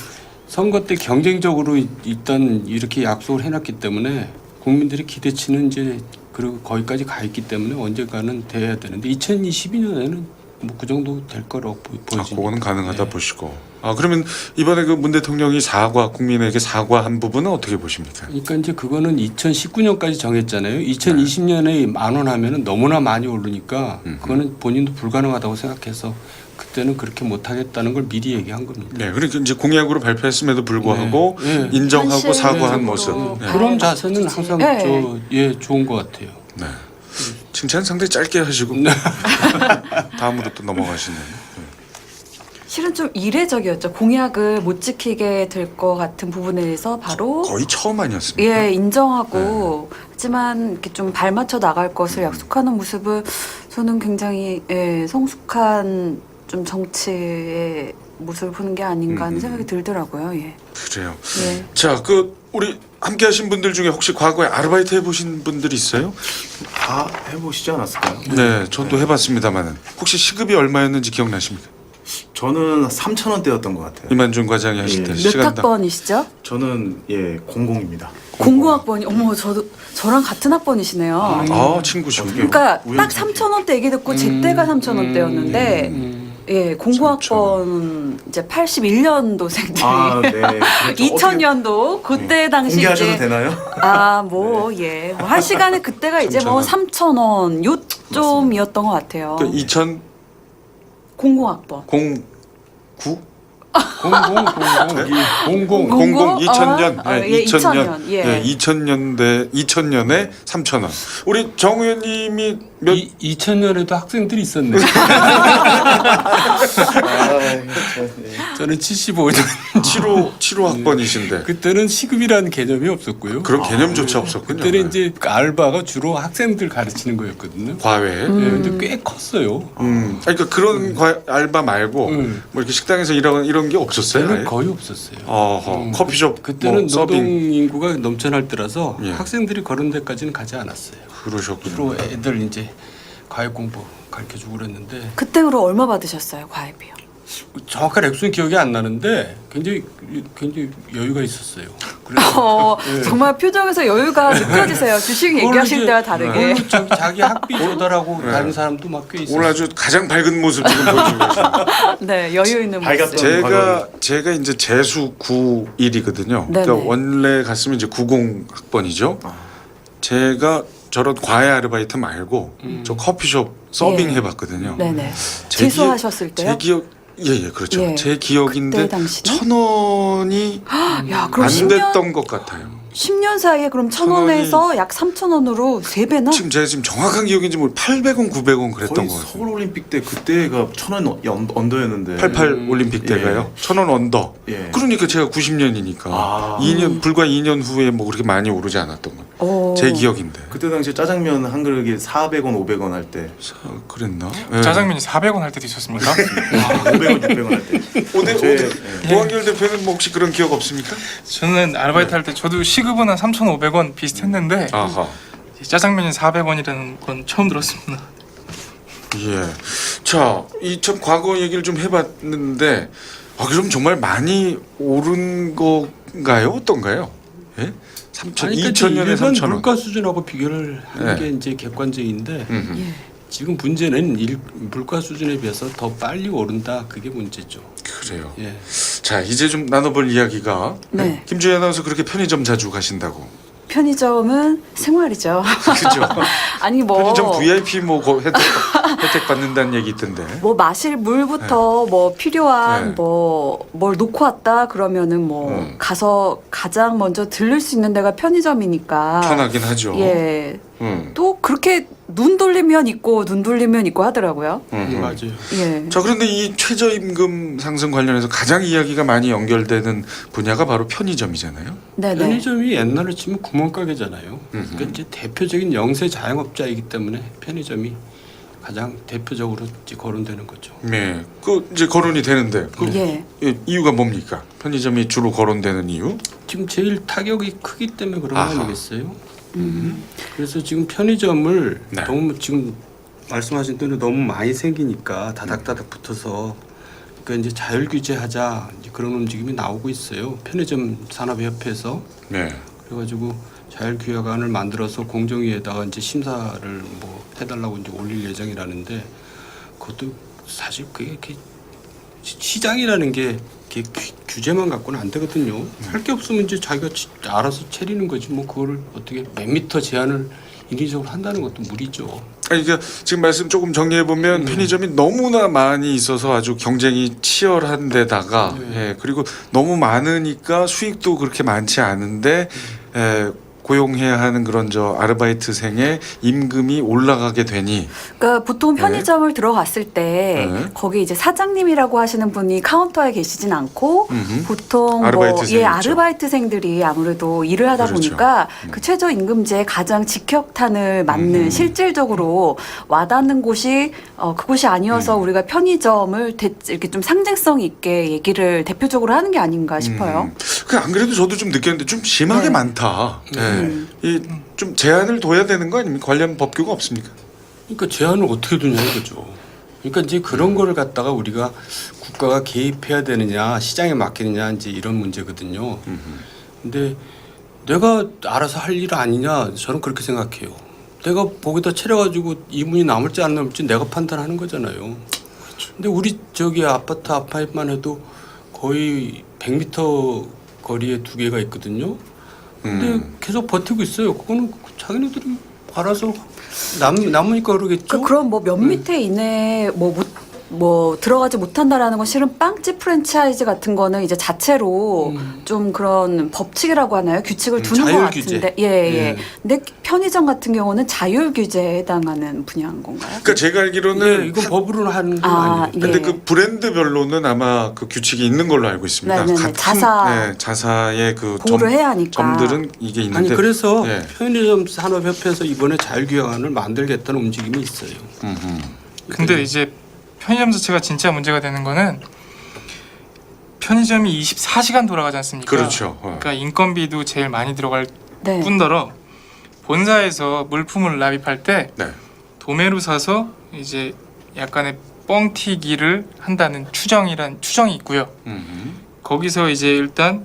선거 때 경쟁적으로 일단 이렇게 약속을 해놨기 때문에 국민들의 기대치는 이제 그리고 거기까지 가 있기 때문에 언젠가는 돼야 되는데 2022년에는 뭐 그 정도 될 거라고 보여집니다. 그거는 가능하다 네. 보시고. 그러면 이번에 그 문 대통령이 국민에게 사과한 부분은 어떻게 보십니까? 그러니까 이제 그거는 2019년까지 정했잖아요. 2020년에 10,000원 하면은 너무나 많이 오르니까 그거는 본인도 불가능하다고 생각해서 그때는 그렇게 못하겠다는 걸 미리 얘기한 겁니다. 네, 그러니까 이제 공약으로 발표했음에도 불구하고 네, 네. 인정하고 사과한 현실적으로 모습. 네. 그런 자세는 항상 네. 좋은 것 같아요. 네. 칭찬 상당히 짧게 하시고 다음으로 또 넘어가시네요. 실은 좀 이례적이었죠. 공약을 못 지키게 될 것 같은 부분에 대해서 바로 거의 처음 아니었습니까? 예 인정하고 하지만 이렇게 좀 발맞춰 나갈 것을 약속하는 모습을 저는 굉장히 성숙한 좀 정치의 모습을 보는 게 아닌가 하는 생각이 들더라고요. 예. 그래요. 예. 자, 우리 함께 하신 분들 중에 혹시 과거에 아르바이트 해보신 분들이 있어요? 다 해보시지 않았을까요? 네, 저도 해봤습니다만은 혹시 시급이 얼마였는지 기억나십니까? 저는 3,000원대였던 것 같아요. 이만준 과장이 하실 때 예. 몇 시간당 학번이시죠? 저는 00입니다. 공공학번이 어머 저랑 같은 학번이시네요. 친구시군요. 그러니까 우연히 딱 3,000원대 얘기 듣고 제 때가 3,000원대였는데 예 공공학번 이제 81년도생들이 아, 네. 그렇죠. 2000년도 그때 당시 공개하셔도 이제 되나요? 한 시간에 그때가 이제 뭐 3,000원 요쯤이었던 것 같아요. 그 2009? 공공학번. 00 공공? 2000년. 아, 예, 2000년. 예. 2000년에 3,000원. 우리 정 의원님이 몇 2000년에도 학생들이 있었네. 저는 75년. 7호 학번이신데 그때는 시급이라는 개념이 없었고요. 그런 개념조차 없었군요. 그때는 이제 알바가 주로 학생들 가르치는 거였거든요. 과외. 예, 근데 꽤 컸어요. 그러니까 그런 알바 말고 뭐 이렇게 식당에서 이런 게 없었어요. 그때는 아예? 거의 없었어요. 커피숍 그때는 뭐 서빙 노동 인구가 넘쳐날 때라서 예. 학생들이 그런 데까지는 가지 않았어요. 그러셨군요. 주로 애들 이제 과외 공부 가르쳐 주고 그랬는데 그때 그럼 얼마 받으셨어요 과외비요? 정확한 액수는 기억이 안 나는데 굉장히 여유가 있었어요. 그래서 예. 정말 표정에서 여유가 느껴지세요. 주식 얘기하실 이제 때와 다르게. 자기 학비 조달하고 다른 사람도 막 꽤 있어요. 오늘 아주 가장 밝은 모습 지금 보여주고 계십니다. 네, 여유 있는 모습. 제가 이제 재수 91이거든요. 네네. 그러니까 원래 갔으면 이제 90 학번이죠. 제가 저런 과외 아르바이트 말고 저 커피숍 서빙 예. 해봤거든요. 네네. 제 재수하셨을 때요? 제 기억 예 그렇죠. 예. 제 기억인데 그때 당시는? 1,000원이 야, 그럼 안 10년, 됐던 것 같아요. 10년 사이에 그럼 1,000원에서 약 3,000원으로 3배나? 지금 제가 지금 정확한 기억인지 모르 800원, 900원 그랬던 거의 것 같아요. 서울 올림픽 때 그때가 1,000원 언더였는데. 88 올림픽 때가요. 1,000원 언더. 예. 그러니까 제가 90년이니까 아. 2년 불과 2년 후에 뭐 그렇게 많이 오르지 않았던 거. 오. 제 기억인데. 그때 당시 짜장면 한 그릇에 400원, 500원 할 때. 그랬나? 예. 짜장면이 400원 할 때도 있었습니까? 500원, 600원 할 때. 오한결 대표는 뭐 혹시 그런 기억 없습니까? 저는 아르바이트 할 때 저도 시급은 한 3,500원 비슷했는데 아하. 짜장면이 400원이라는 건 처음 들었습니다. 예. 자, 이 참 과거 얘기를 좀 해봤는데, 그럼 정말 많이 오른 건가요? 어떤가요? 예? 2000년에 일반 3,000원. 물가 수준하고 비교를 하는 네. 게 이제 객관적인데 예. 지금 문제는 물가 수준에 비해서 더 빨리 오른다. 그게 문제죠. 그래요. 예. 자, 이제 좀 나눠볼 이야기가 네. 김주희 아나운서 그렇게 편의점 자주 가신다고. 편의점은 생활이죠. 그죠? 아니 뭐 편의점 VIP 뭐 혜택 받는다는 얘기 있던데. 뭐 마실 물부터 뭐 필요한 네. 뭐 뭘 놓고 왔다 그러면은 뭐 가서 가장 먼저 들를 수 있는 데가 편의점이니까 편하긴 하죠. 예. 음. 또 그렇게 눈 돌리면 있고 눈 돌리면 있고 하더라고요. 맞아요. 예. 자, 그런데 이 최저임금 상승 관련해서 가장 이야기가 많이 연결되는 분야가 바로 편의점이잖아요. 네네. 편의점이 옛날로 치면 구멍가게잖아요. 그러니까 이제 대표적인 영세 자영업자이기 때문에 편의점이 가장 대표적으로 이제 거론되는 거죠. 네. 그 이제 거론이 되는데 그 예. 이유가 뭡니까? 편의점이 주로 거론되는 이유? 지금 제일 타격이 크기 때문에 그런 거 아하. 아니겠어요? 그래서 지금 편의점을 네. 너무 지금 말씀하신 대로 너무 많이 생기니까 다닥다닥 붙어서 그러니까 이제 자율 규제하자 이제 그런 움직임이 나오고 있어요. 편의점 산업협회에서 네. 그래가지고 자율 규약안을 만들어서 공정위에다가 이제 심사를 뭐 해달라고 이제 올릴 예정이라는데 그것도 사실 그게 이렇게 시장이라는 게 이렇게 규제만 갖고는 안 되거든요. 할 게 없으면 이제 자기가 알아서 차리는 거지 뭐 그거를 어떻게 몇 미터 제한을 인위적으로 한다는 것도 무리죠. 아니, 그러니까 지금 말씀 조금 정리해 보면 편의점이 너무나 많이 있어서 아주 경쟁이 치열한 데다가 예, 그리고 너무 많으니까 수익도 그렇게 많지 않은데 고용해야 하는 그런 저 아르바이트생의 임금이 올라가게 되니 그러니까 보통 편의점을 들어갔을 때 네. 거기 이제 사장님이라고 하시는 분이 카운터에 계시진 않고 보통 아르바이트생이 있죠. 아르바이트생들이 아무래도 일을 하다 그렇죠. 보니까 그 최저임금제에 가장 직격탄을 맞는 실질적으로 와닿는 곳이 그곳이 아니어서 우리가 편의점을 이렇게 좀 상징성 있게 얘기를 대표적으로 하는 게 아닌가 싶어요. 안 그래도 저도 좀 느꼈는데 좀 심하게 네. 많다. 이 좀 제한을 둬야 되는 거 아닙니까? 관련 법규가 없습니까? 그러니까 제한을 어떻게 두냐 이거죠. 그러니까 이제 그런 거를 갖다가 우리가 국가가 개입해야 되느냐 시장에 맡기느냐 이제 이런 문제거든요. 근데 내가 알아서 할 일 아니냐 저는 그렇게 생각해요. 내가 거기다 차려가지고 이문이 남을지 안 남을지 내가 판단하는 거잖아요. 근데 우리 저기 아파트 앞파입만 해도 거의 100m 거리에 두 개가 있거든요. 근데 계속 버티고 있어요. 그거는 자기네들이 알아서 남으니까 그러겠죠. 그럼 뭐 몇 미터 이내에 뭐 들어가지 못한다라는 건 실은 빵집 프랜차이즈 같은 거는 이제 자체로 좀 그런 법칙이라고 하나요? 규칙을 두는 것 자율 같은데. 규제. 예. 근데 편의점 같은 경우는 자율 규제에 해당하는 분야인 건가요? 그러니까 제가 알기로는 이건 법으로는 하는 게 아, 아니에요. 근데 예. 그 브랜드별로는 아마 그 규칙이 있는 걸로 알고 있습니다. 네네네. 자사의 그 보호를 해야 하니까. 점들은 이게 있는데 아니 그래서 예. 편의점 산업협회에서 이번에 자율규약안을 만들겠다는 움직임이 있어요. 근데 이제 편의점 자체가 진짜 문제가 되는 거는 편의점이 24시간 돌아가지 않습니까? 그렇죠. 그러니까 인건비도 제일 많이 들어갈 네. 뿐더러 본사에서 물품을 납입할 때 네. 도매로 사서 이제 약간의 뻥튀기를 한다는 추정이 있고요. 거기서 이제 일단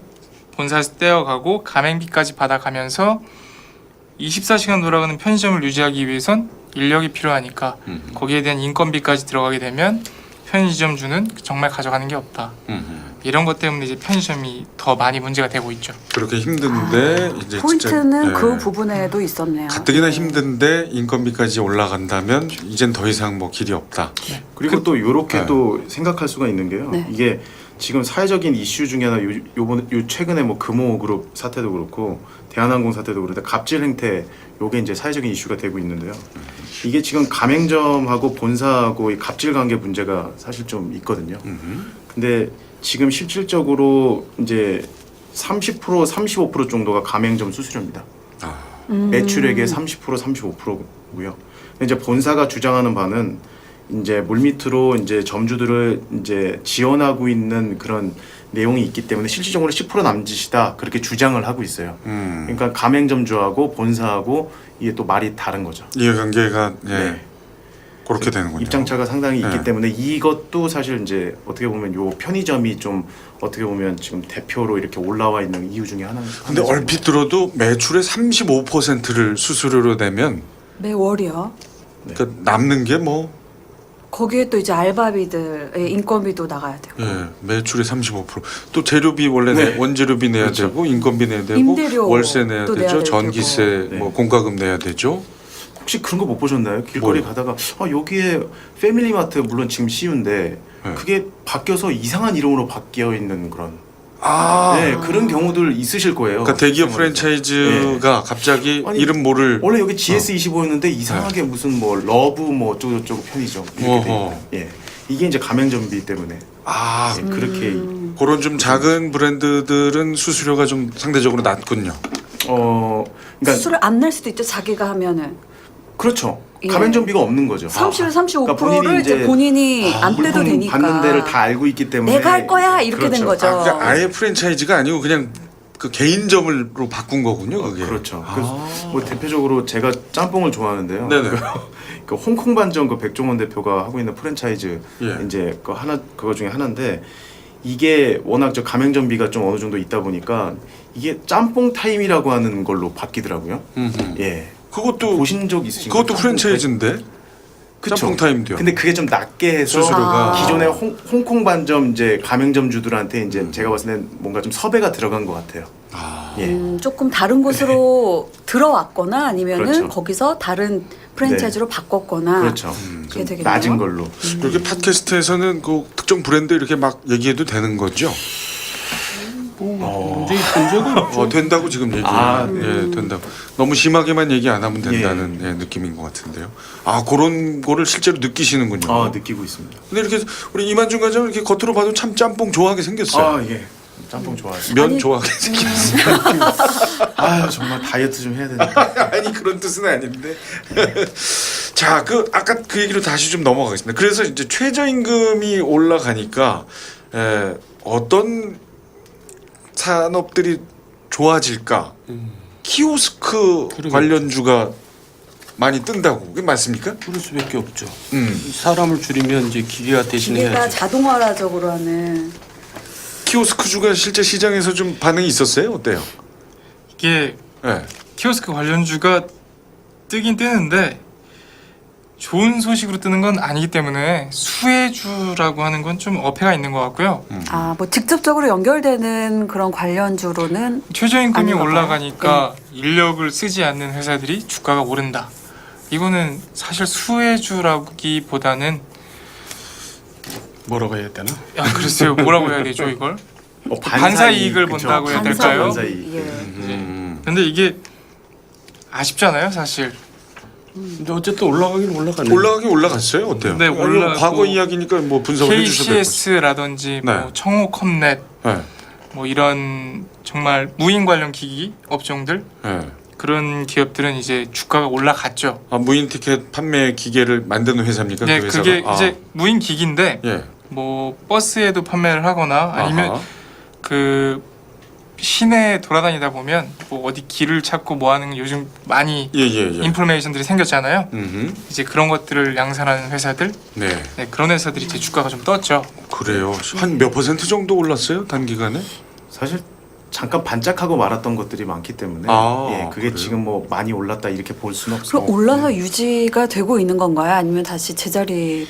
본사에서 떼어가고 가맹비까지 받아가면서 24시간 돌아가는 편의점을 유지하기 위해선 인력이 필요하니까 거기에 대한 인건비까지 들어가게 되면 편의점주는 정말 가져가는 게 없다. 이런 것 때문에 이제 편의점이 더 많이 문제가 되고 있죠. 그렇게 힘든데 이제 포인트는 진짜, 그 예. 부분에도 있었네요. 가뜩이나 힘든데 인건비까지 올라간다면 이젠 더 이상 뭐 길이 없다. 그리고 또 이렇게 네. 또 생각할 수가 있는 게요. 네. 이게 지금 사회적인 이슈 중에 하나 요 최근에 뭐 금호그룹 사태도 그렇고 대한항공 사태도 그런데 갑질 행태 요게 이제 사회적인 이슈가 되고 있는데요. 이게 지금 가맹점하고 본사하고 이 갑질 관계 문제가 사실 좀 있거든요. 근데 지금 실질적으로 이제 30% 35% 정도가 가맹점 수수료입니다. 매출액의 30% 35%고요. 이제 본사가 주장하는 바는 이제 물밑으로 이제 점주들을 이제 지원하고 있는 그런 내용이 있기 때문에 실질적으로 10% 남짓이다 그렇게 주장을 하고 있어요. 그러니까 가맹점주하고 본사하고 이게 또 말이 다른 거죠. 이해관계가 예. 네. 그렇게 되는군요. 입장차가 상당히 있기 네. 때문에 이것도 사실 이제 어떻게 보면 요 편의점이 좀 어떻게 보면 지금 대표로 이렇게 올라와 있는 이유 중에 하나. 근데 얼핏 들어도 매출의 35%를 수수료로 내면 매월이요. 그 남는 게 뭐 거기에 또 이제 알바비들의 인건비도 나가야 돼요. 예, 매출의 35%또 재료비 원래 네. 원재료비 내야 그렇죠. 되고 인건비 내야 되고 임대료 월세 내야 또 되죠. 내야 전기세 되고. 네. 뭐 공과금 내야 되죠. 혹시 그런 거 못 보셨나요? 길거리 뭐요? 가다가 여기에 패밀리마트 물론 지금 CU인데 네. 그게 바뀌어서 이상한 이름으로 바뀌어 있는 그런 아, 네, 그런 경우들 있으실 거예요. 그러니까 대기업 생활에서. 프랜차이즈가 갑자기 아니, 이름 모를 원래 여기 GS25였는데 이상하게 무슨 뭐 러브 뭐 어쩌고 저쩌고 편의점 이렇게 돼 어허. 있고 예 이게 이제 가맹점비 때문에 아 예, 그렇게 그런 좀 작은 브랜드들은 수수료가 좀 상대적으로 낮군요. 그러니까 수수료 안 낼 수도 있죠. 자기가 하면은 그렇죠. 예. 가맹점비가 없는 거죠. 30, 35%를 그러니까 이제 본인이 안 떼도 물품 되니까. 받는 데를 다 알고 있기 때문에 내가 할 거야 이렇게 그렇죠. 된 거죠. 아, 그러니까 아예 프랜차이즈가 아니고 그냥 그 개인점으로 바꾼 거군요, 그게. 그렇죠. 그래서 뭐 대표적으로 제가 짬뽕을 좋아하는데요. 네네. 그 홍콩 반점 그 백종원 대표가 하고 있는 프랜차이즈 예. 이제 그거 중에 하나인데 이게 워낙 저 가맹점비가 좀 어느 정도 있다 보니까 이게 짬뽕 타임이라고 하는 걸로 바뀌더라고요. 예. 그것도 보신 적 있으신가요? 그것도 프랜차이즈인데 그쵸? 짬뽕 타임도요. 근데 그게 좀 낮게 해서 수수료가. 기존의 홍콩 반점 이제 가맹점주들한테 이제 제가 봤을 땐 뭔가 좀 섭외가 들어간 것 같아요. 예. 조금 다른 곳으로 들어왔거나 아니면은 그렇죠. 거기서 다른 프랜차이즈로 바꿨거나 그렇죠. 그게 좀 되겠네요. 낮은 걸로. 이렇게 팟캐스트에서는 그 특정 브랜드 이렇게 막 얘기해도 되는 거죠? 문제 본 적은 없죠. 된다고 지금 얘기해요. 아, 예, 된다고. 너무 심하게만 얘기 안 하면 된다는 예, 느낌인 것 같은데요. 아, 그런 거를 실제로 느끼시는군요. 느끼고 있습니다. 근데 이렇게 우리 이만중 과장은 이렇게 겉으로 봐도 참 짬뽕 좋아하게 생겼어요. 예. 짬뽕 좋아해요. 면 아니, 좋아하게 생겼어요. 아유 정말 다이어트 좀 해야 되는데. 아니 그런 뜻은 아닌데. 자, 아까 그 얘기로 다시 좀 넘어가겠습니다. 그래서 이제 최저임금이 올라가니까 어떤 산업들이 좋아질까? 키오스크 그러게. 관련주가 많이 뜬다고. 그게 맞습니까? 그럴 수밖에 없죠. 사람을 줄이면 이제 기계가 기계가 대신해야죠. 자동화적으로 하는 키오스크주가 실제 시장에서 좀 반응이 있었어요? 어때요? 이게 예. 키오스크 관련주가 뜨긴 뜨는데 좋은 소식으로 뜨는 건 아니기 때문에 수혜주라고 하는 건 좀 어폐가 있는 것 같고요. 뭐 직접적으로 연결되는 그런 관련주로는 최저임금이 아닌가 봐요. 올라가니까 인력을 쓰지 않는 회사들이 주가가 오른다. 이거는 사실 수혜주라기보다는 뭐라고 해야 되나? 글쎄요 뭐라고 해야 되죠 이걸? 반사 이익을 그쵸. 본다고 해야 반사 될까요? 반사 이익. 예. 근데 이게 아쉽잖아요 사실. 근데 어쨌든 올라가긴 올라가네. 올라가긴 올라갔어요. 어때요? 네, 이거 올라가고 과거 이야기니까 뭐 분석을 해주셔도 될 것 같아요. KCS라든지 네. 뭐 청호컴넷 네. 뭐 이런 정말 무인 관련 기기 업종들 네. 그런 기업들은 이제 주가가 올라갔죠. 무인 티켓 판매 기계를 만드는 회사입니까? 네, 그 회사가? 그게 이제 무인 기기인데 예. 뭐 버스에도 판매를 하거나 아니면 아하. 그 시내 돌아다니다 보면 뭐 어디 길을 찾고 뭐 하는 요즘 많이 예예예. 인포메이션들이 생겼잖아요. 음. 이제 그런 것들을 양산하는 회사들, 네. 네, 그런 회사들이 이제 주가가 좀 떴죠. 그래요. 한 몇 퍼센트 정도 올랐어요 단기간에? 사실 잠깐 반짝하고 말았던 것들이 많기 때문에 아, 예, 그게 그래요? 지금 뭐 많이 올랐다 이렇게 볼 수는 없어요. 그럼 올라서 유지가 되고 있는 건가요? 아니면 다시 제자리를?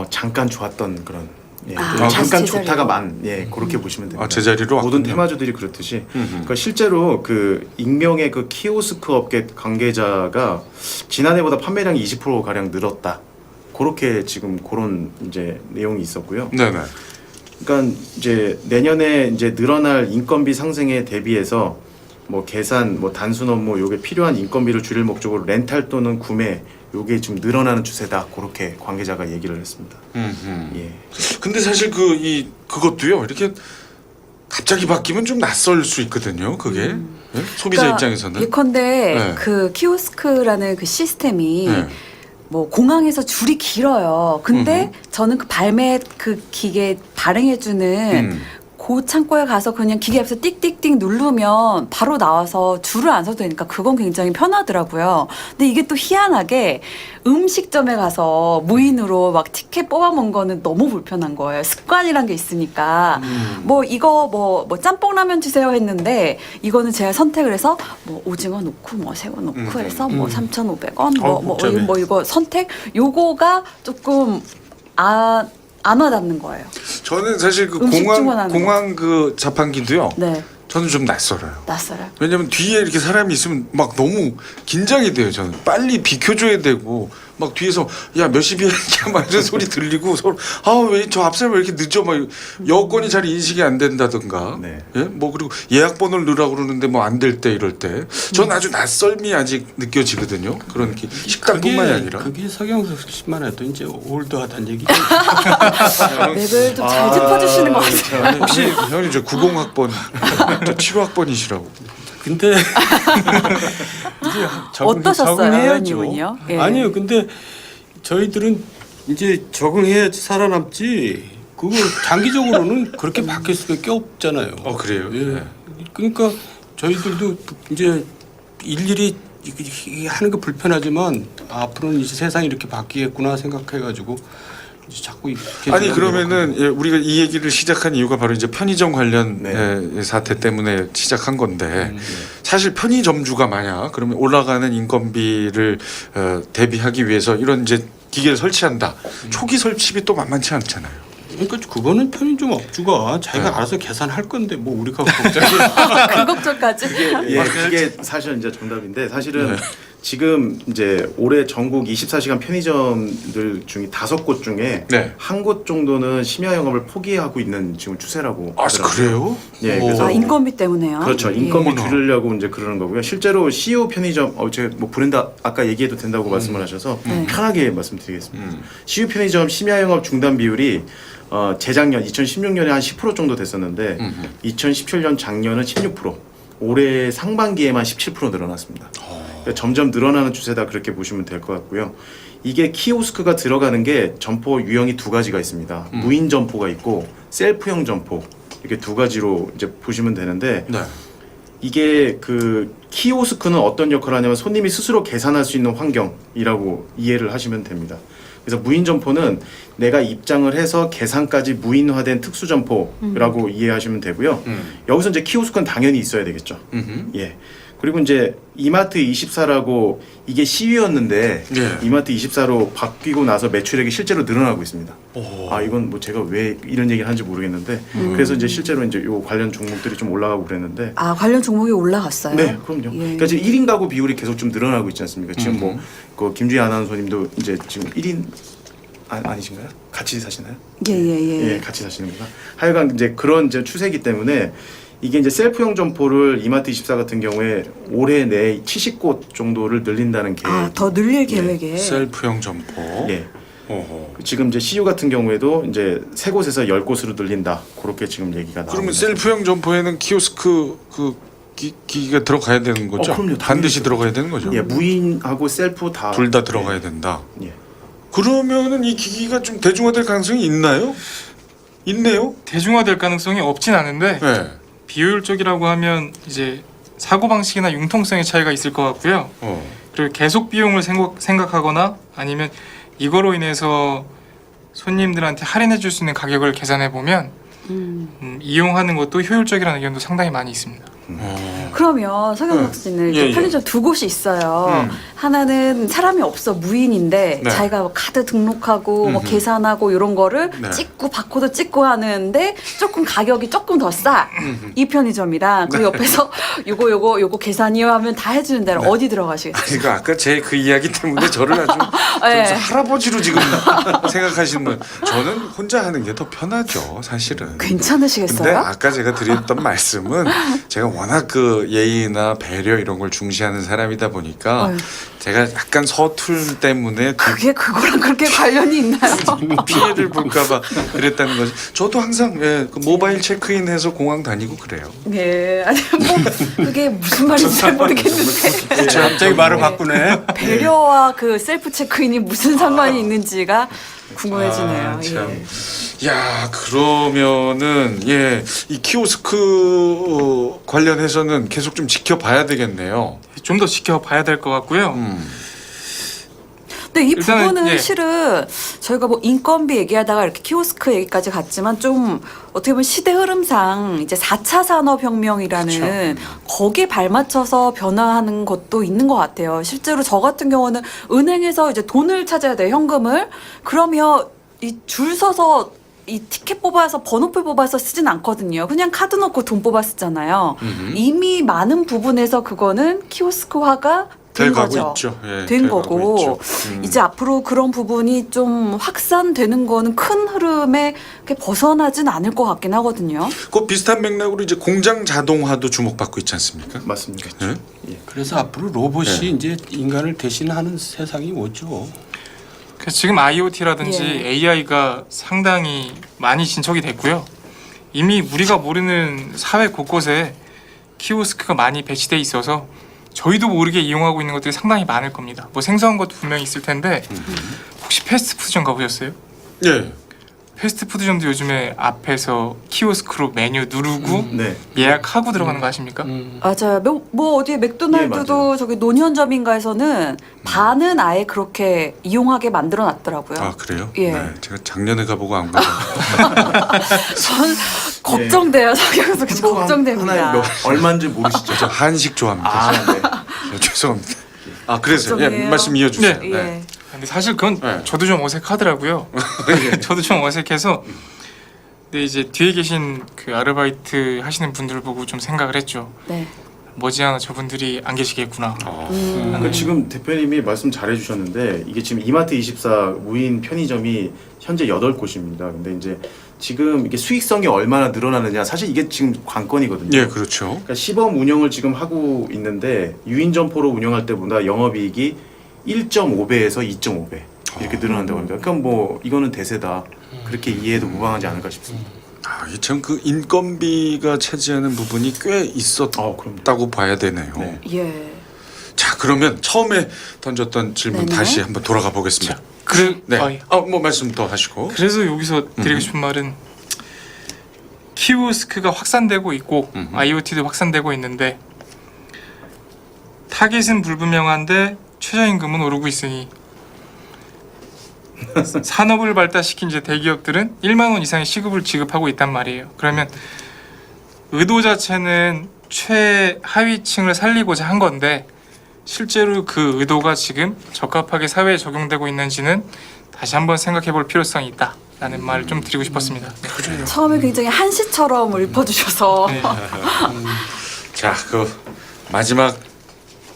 잠깐 좋았던 그런 예, 아, 그 잠깐 제자리로. 좋다가 그렇게 보시면 됩니다. 아 제자리로 모든 왔군요. 테마주들이 그렇듯이 그러니까 실제로 그 익명의 그 키오스크 업계 관계자가 지난해보다 판매량이 20% 가량 늘었다. 그렇게 지금 그런 이제 내용이 있었고요. 네네. 그러니까 이제 내년에 이제 늘어날 인건비 상승에 대비해서 뭐 계산, 뭐 단순 업무 요게 필요한 인건비를 줄일 목적으로 렌탈 또는 구매 요게 지금 늘어나는 추세다. 그렇게 관계자가 얘기를 했습니다. 예. 근데 사실 그것도요. 이렇게 갑자기 바뀌면 좀 낯설 수 있거든요. 그게 예? 소비자 그러니까 입장에서는. 예컨대 네. 그 키오스크라는 그 시스템이 네. 뭐 공항에서 줄이 길어요. 근데 저는 그 발매 그 기계 발행해주는 음. 그 창고에 가서 그냥 기계 앞에서 띡띡띡 누르면 바로 나와서 줄을 안 서도 되니까 그건 굉장히 편하더라고요. 근데 이게 또 희한하게 음식점에 가서 무인으로 막 티켓 뽑아먹는 거는 너무 불편한 거예요. 습관이란 게 있으니까. 뭐 이거 뭐 짬뽕라면 주세요 했는데 이거는 제가 선택을 해서 뭐 오징어 넣고 뭐 새우 넣고 해서 뭐 3,500원 복잡해. 뭐 이거 선택 요거가 조금 안 와닿는 거예요. 저는 사실 그 음식 공항 주문하는 공항 그 자판기도요. 네, 저는 좀 낯설어요. 낯설어요. 왜냐면 뒤에 이렇게 사람이 있으면 막 너무 긴장이 돼요. 저는 빨리 비켜줘야 되고 막 뒤에서 야 몇 시비야 이렇게 막 이런 소리 들리고 서로 아 왜 저 앞사람 왜 이렇게 늦어 막 여권이 잘 인식이 안 된다든가 네. 예? 뭐 그리고 예약 번호를 넣으라고 그러는데 뭐 안 될 때 이럴 때 전 아주 낯설미 아직 느껴지거든요. 그런 게 식당뿐만이 아니라 그게 서경석 씨만 해도 이제 올드하다는 얘기죠. 맥을 좀 잘 짚어주시는 것 같아요. 혹시 형님 저 90학번 저 7학번이시라고 근데 이제 어떠셨어요, 적응해야죠. 의원님은요? 예. 아니요, 근데 저희들은 이제 적응해야지 살아남지. 그거 장기적으로는 그렇게 바뀔 수밖에 없잖아요. 그래요? 예. 네. 그러니까 저희들도 이제 일일이 하는 거 불편하지만 앞으로는 이제 세상이 이렇게 바뀌겠구나 생각해가지고 이제 자꾸 이렇게 아니 그러면은 예, 우리가 이 얘기를 시작한 이유가 바로 이제 편의점 관련 네. 예, 사태 때문에 시작한 건데 사실 편의점주가 만약 그러면 올라가는 인건비를 대비하기 위해서 이런 이제 기계를 설치한다. 초기 설치비 또 만만치 않잖아요. 그러니까 그거는 편의점 업주가 자기가 네. 알아서 계산할 건데 뭐 우리가 걱정이 그 걱정까지. 예, 그게 사실 이제 정답인데 사실은 지금 이제 올해 전국 24시간 편의점들 중에 5곳 중에 네. 한 곳 정도는 심야 영업을 포기하고 있는 지금 추세라고 아 하더라고요. 그래요? 예, 오. 그래서 아 인건비 때문에요. 그렇죠. 예. 인건비 어머나. 줄이려고 이제 그러는 거고요. 실제로 CU 편의점 제가 뭐 브랜드 아까 얘기해도 된다고 말씀을 하셔서 편하게 말씀드리겠습니다. CU 편의점 심야 영업 중단 비율이 재작년 2016년에 한 10% 정도 됐었는데 2017년 작년은 16%, 올해 상반기에만 17% 늘어났습니다. 그러니까 점점 늘어나는 추세다 그렇게 보시면 될 것 같고요. 이게 키오스크가 들어가는 게 점포 유형이 두 가지가 있습니다. 무인 점포가 있고 셀프형 점포 이렇게 두 가지로 이제 보시면 되는데 네. 이게 그 키오스크는 어떤 역할을 하냐면 손님이 스스로 계산할 수 있는 환경이라고 이해를 하시면 됩니다. 그래서 무인 점포는 내가 입장을 해서 계산까지 무인화된 특수 점포라고 이해하시면 되고요. 여기서 이제 키오스크는 당연히 있어야 되겠죠. 예. 그리고 이제 이마트 24라고 이게 시위였는데 예. 이마트 24로 바뀌고 나서 매출액이 실제로 늘어나고 있습니다. 아 이건 뭐 제가 왜 이런 얘기를 하는지 모르겠는데 그래서 이제 실제로 이제 요 관련 종목들이 좀 올라가고 그랬는데 아 관련 종목이 올라갔어요. 네, 그럼요. 예. 그러니까 지금 1인 가구 비율이 계속 좀 늘어나고 있지 않습니까? 지금 뭐 그 김주희 아나운서님도 이제 지금 1인 아니신가요? 같이 사시나요? 예예예. 예, 같이 사시는구나. 하여간 이제 그런 이제 추세이기 때문에 이게 이제 셀프형 점포를 이마트 24 같은 경우에 올해 내에 70곳 정도를 늘린다는 계획. 아더 늘릴 계획에. 셀프형 점포. 예. 어허. 지금 이제 CU 같은 경우에도 이제 3곳에서 10곳으로 늘린다. 그렇게 지금 얘기가 나옵니다. 그러면 셀프형 점포에는 키오스크 기기가 들어가야 되는 거죠? 그럼요. 반드시 들어가야 되는 거죠? 예, 무인하고 셀프 다 둘 다 들어가야 된다. 예. 그러면은 이 기기가 좀 대중화될 가능성이 있나요? 있네요. 대중화될 가능성이 없진 않은데 네. 비효율적이라고 하면 이제 사고 방식이나 융통성의 차이가 있을 것 같고요. 그리고 계속 비용을 생각하거나 아니면 이거로 인해서 손님들한테 할인해 줄 수 있는 가격을 계산해 보면 이용하는 것도 효율적이라는 의견도 상당히 많이 있습니다. 그러면 서경석 씨는 이렇게 예. 편의점 두 곳이 있어요. 하나는 사람이 없어 무인인데 네. 자기가 뭐 카드 등록하고 뭐 계산하고 이런 거를 네. 찍고 바코드 찍고 하는데 조금 가격이 조금 더 싸. 이 편의점이랑 그 옆에서 요거 계산이요 하면 다 해주는 데는 어디 들어가시겠어요? 그러니까 아까 제 그 이야기 때문에 저를 아주 네. 좀 할아버지로 지금 생각하시는 분. 저는 혼자 하는 게 더 편하죠, 사실은. 근데 괜찮으시겠어요? 아까 제가 드렸던 말씀은 제가 워낙 그 예의나 배려 이런 걸 중시하는 사람이다 보니까 어휴. 제가 약간 서툴 때문에 그게 그거랑 그렇게 관련이 있나요? 피해를 볼까봐 그랬다는 거지. 저도 항상 그 모바일 체크인해서 공항 다니고 그래요. 예, 아니 뭐 그게 무슨 말인지 잘 모르겠는데 갑자기 말을 바꾸네. 배려와 그 셀프 체크인이 무슨 상관이 있는지가 궁금해지네요. 아, 참. 예. 야, 그러면은 이 키오스크 관련해서는 계속 좀 지켜봐야 되겠네요. 좀 더 지켜봐야 될 것 같고요. 근데 이 일단은, 부분은 예. 실은 저희가 뭐 인건비 얘기하다가 이렇게 키오스크 얘기까지 갔지만 좀 어떻게 보면 시대 흐름상 이제 4차 산업혁명이라는 거기에 발맞춰서 변화하는 것도 있는 것 같아요. 실제로 저 같은 경우는 은행에서 이제 돈을 찾아야 돼요, 현금을. 그러면 이 줄 서서 이 티켓 뽑아서 번호표 뽑아서 쓰진 않거든요. 그냥 카드 넣고 돈 뽑아 쓰잖아요. 이미 많은 부분에서 그거는 키오스크화가 된 돼가고 거죠. 있죠. 예, 된 돼가고 거고 있죠. 이제 앞으로 그런 부분이 좀 확산되는 거는 큰 흐름에 이렇게 벗어나진 않을 것 같긴 하거든요. 그 비슷한 맥락으로 이제 공장 자동화도 주목받고 있지 않습니까? 맞습니다. 예? 그래서 앞으로 로봇이 이제 인간을 대신하는 세상이 오죠. 그래서 지금 IoT라든지 예. AI가 상당히 많이 진척이 됐고요. 이미 우리가 모르는 사회 곳곳에 키오스크가 많이 배치돼 있어서 저희도 모르게 이용하고 있는 것들이 상당히 많을 겁니다. 뭐 생소한 것도 분명히 있을 텐데 혹시 패스트푸드점 가보셨어요? 예. 패스트푸드점도 요즘에 앞에서 키오스크로 메뉴 누르고 네. 예약하고 들어가는 거 아십니까? 맞아요. 뭐 어디에 맥도날드도 예, 저기 노년점인가에서는 반은 아예 그렇게 이용하게 만들어 놨더라고요. 아, 그래요? 예. 네, 제가 작년에 가보고 안 가고. 전 걱정돼요. 서경석 씨 걱정됩니다. 하나에 얼마인지 모르시죠? 저 한식 좋아합니다. 아, 네. 죄송합니다. 아, 그래서 걱정이에요. 말씀 이어주세요. 네. 예. 근데 사실 그건 네. 저도 좀 어색하더라고요. 저도 좀 어색해서 근데 이제 뒤에 계신 그 아르바이트 하시는 분들 보고 좀 생각을 했죠. 네. 머지않아 저분들이 안 계시겠구나. 그 지금 대표님이 말씀 잘해주셨는데 이게 지금 이마트24 무인 편의점이 현재 8곳입니다. 근데 이제 지금 이게 수익성이 얼마나 늘어나느냐 사실 이게 지금 관건이거든요. 예, 그렇죠. 그러니까 시범 운영을 지금 하고 있는데 유인 점포로 운영할 때보다 영업이익이 1.5배에서 2.5배 이렇게 늘어난다고 합니다. 그러니까 뭐 이거는 대세다 그렇게 이해해도 무방하지 않을까 싶습니다. 아, 이게 참 그 인건비가 차지하는 부분이 꽤 있었다고 봐야 되네요. 네. 예. 자, 그러면 처음에 던졌던 질문 네네. 다시 한번 돌아가 보겠습니다. 그래, 네. 아, 예. 뭐 말씀 더 하시고. 그래서 여기서 드리고 싶은 말은 키오스크가 확산되고 있고 IoT도 확산되고 있는데 타깃은 불분명한데 최저임금은 오르고 있으니 산업을 발달시킨 이제 대기업들은 1만 원 이상의 시급을 지급하고 있단 말이에요. 그러면 의도 자체는 최하위층을 살리고자 한 건데 실제로 그 의도가 지금 적합하게 사회에 적용되고 있는지는 다시 한번 생각해 볼 필요성이 있다라는 말을 좀 드리고 싶었습니다. 네. 처음에 굉장히 한시처럼 읊어주셔서 네. 자, 그 마지막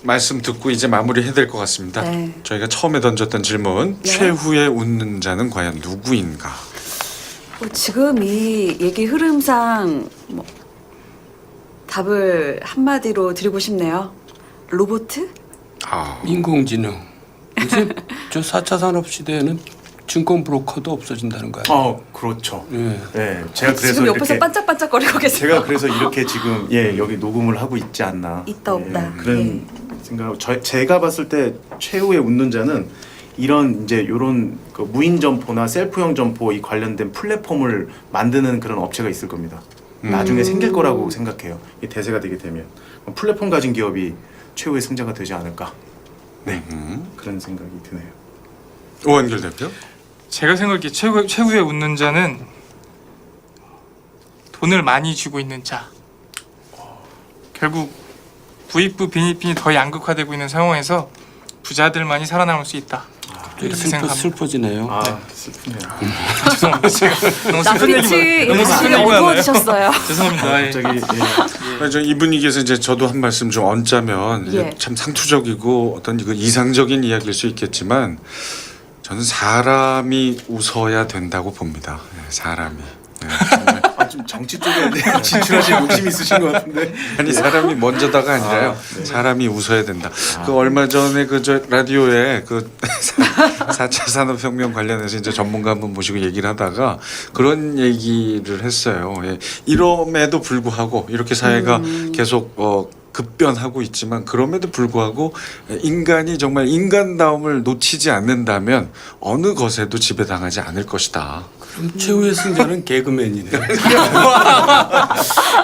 말씀 듣고 이제 마무리해야 될 것 같습니다. 네. 저희가 처음에 던졌던 질문 네. 최후의 웃는 자는 과연 누구인가? 지금 이 얘기 흐름상 뭐 답을 한마디로 드리고 싶네요. 로보트? 아, 인공지능. 이제 저 4차 산업 시대에는 증권 브로커도 없어진다는 거예요. 그렇죠. 예. 네, 제가 그래서 지금 옆에서 이렇게 반짝반짝거리고 계세요. 제가 그래서 이렇게 지금 여기 녹음을 하고 있지 않나. 있다 없다. 그런 생각. 제가 봤을 때 최후의 웃는 자는 이런 이제 요런 그 무인 점포나 셀프형 점포 이 관련된 플랫폼을 만드는 그런 업체가 있을 겁니다. 나중에 생길 거라고 생각해요. 이 대세가 되게 되면 플랫폼 가진 기업이 최후의 승자가 되지 않을까. 네, 그런 생각이 드네요. 오한결 대표. 제가 생각하기에 최후의 웃는 자는 돈을 많이 쥐고 있는 자. 결국 부익부 빈익빈이 더 양극화되고 있는 상황에서 부자들만이 살아남을 수 있다. 이렇게 생각합니다. 슬퍼지네요. 아, 슬프네요. 죄송합니다. 제가 너무 슬픈 낯빛이 너무 슬픈 많이 얘기만 하나요? 어두워지셨어요. 죄송합니다. 예. 갑자기 이 분위기에서 이제 저도 한 말씀 좀 얹자면 이제 예. 참 상투적이고 어떤 그 이상적인 이야기일 수 있겠지만 저는 사람이 웃어야 된다고 봅니다. 사람이. 정말. 좀 정치 쪽에 진출하실 욕심이 있으신 것 같은데. 아니 사람이 먼저다가 아니라요. 네. 사람이 웃어야 된다. 그 얼마 전에 그 저 라디오에 그 4차 산업혁명 관련해서 이제 전문가 한 분 모시고 얘기를 하다가 그런 얘기를 했어요. 예. 이럼에도 불구하고 이렇게 사회가 계속 급변하고 있지만 그럼에도 불구하고 인간이 정말 인간다움을 놓치지 않는다면 어느 것에도 지배당하지 않을 것이다. 그럼 최후의 승자는 개그맨이네요.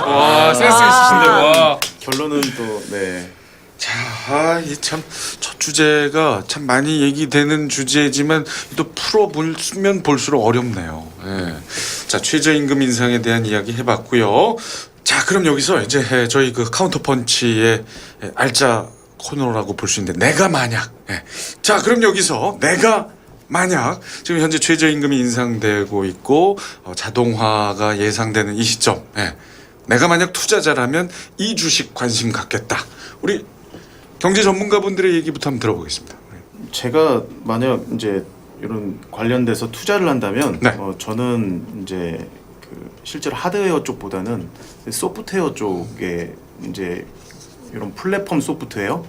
와 센스 있으신데 와. 결론은 또 네. 자, 이 참 첫 주제가 참 많이 얘기되는 주제지만 또 풀어보면 볼수록 어렵네요. 예. 자, 최저임금 인상에 대한 이야기 해봤고요. 자, 그럼 여기서 이제 저희 그 카운터펀치의 알짜 코너라고 볼 수 있는데 내가 만약 자, 그럼 여기서 내가 만약 지금 현재 최저임금이 인상되고 있고 자동화가 예상되는 이 시점 내가 만약 투자자라면 이 주식 관심 갖겠다. 우리 경제 전문가분들의 얘기부터 한번 들어보겠습니다. 제가 만약 이제 이런 관련돼서 투자를 한다면 네. 저는 이제 그 실제로 하드웨어 쪽보다는 소프트웨어 쪽에 이제 이런 플랫폼 소프트웨어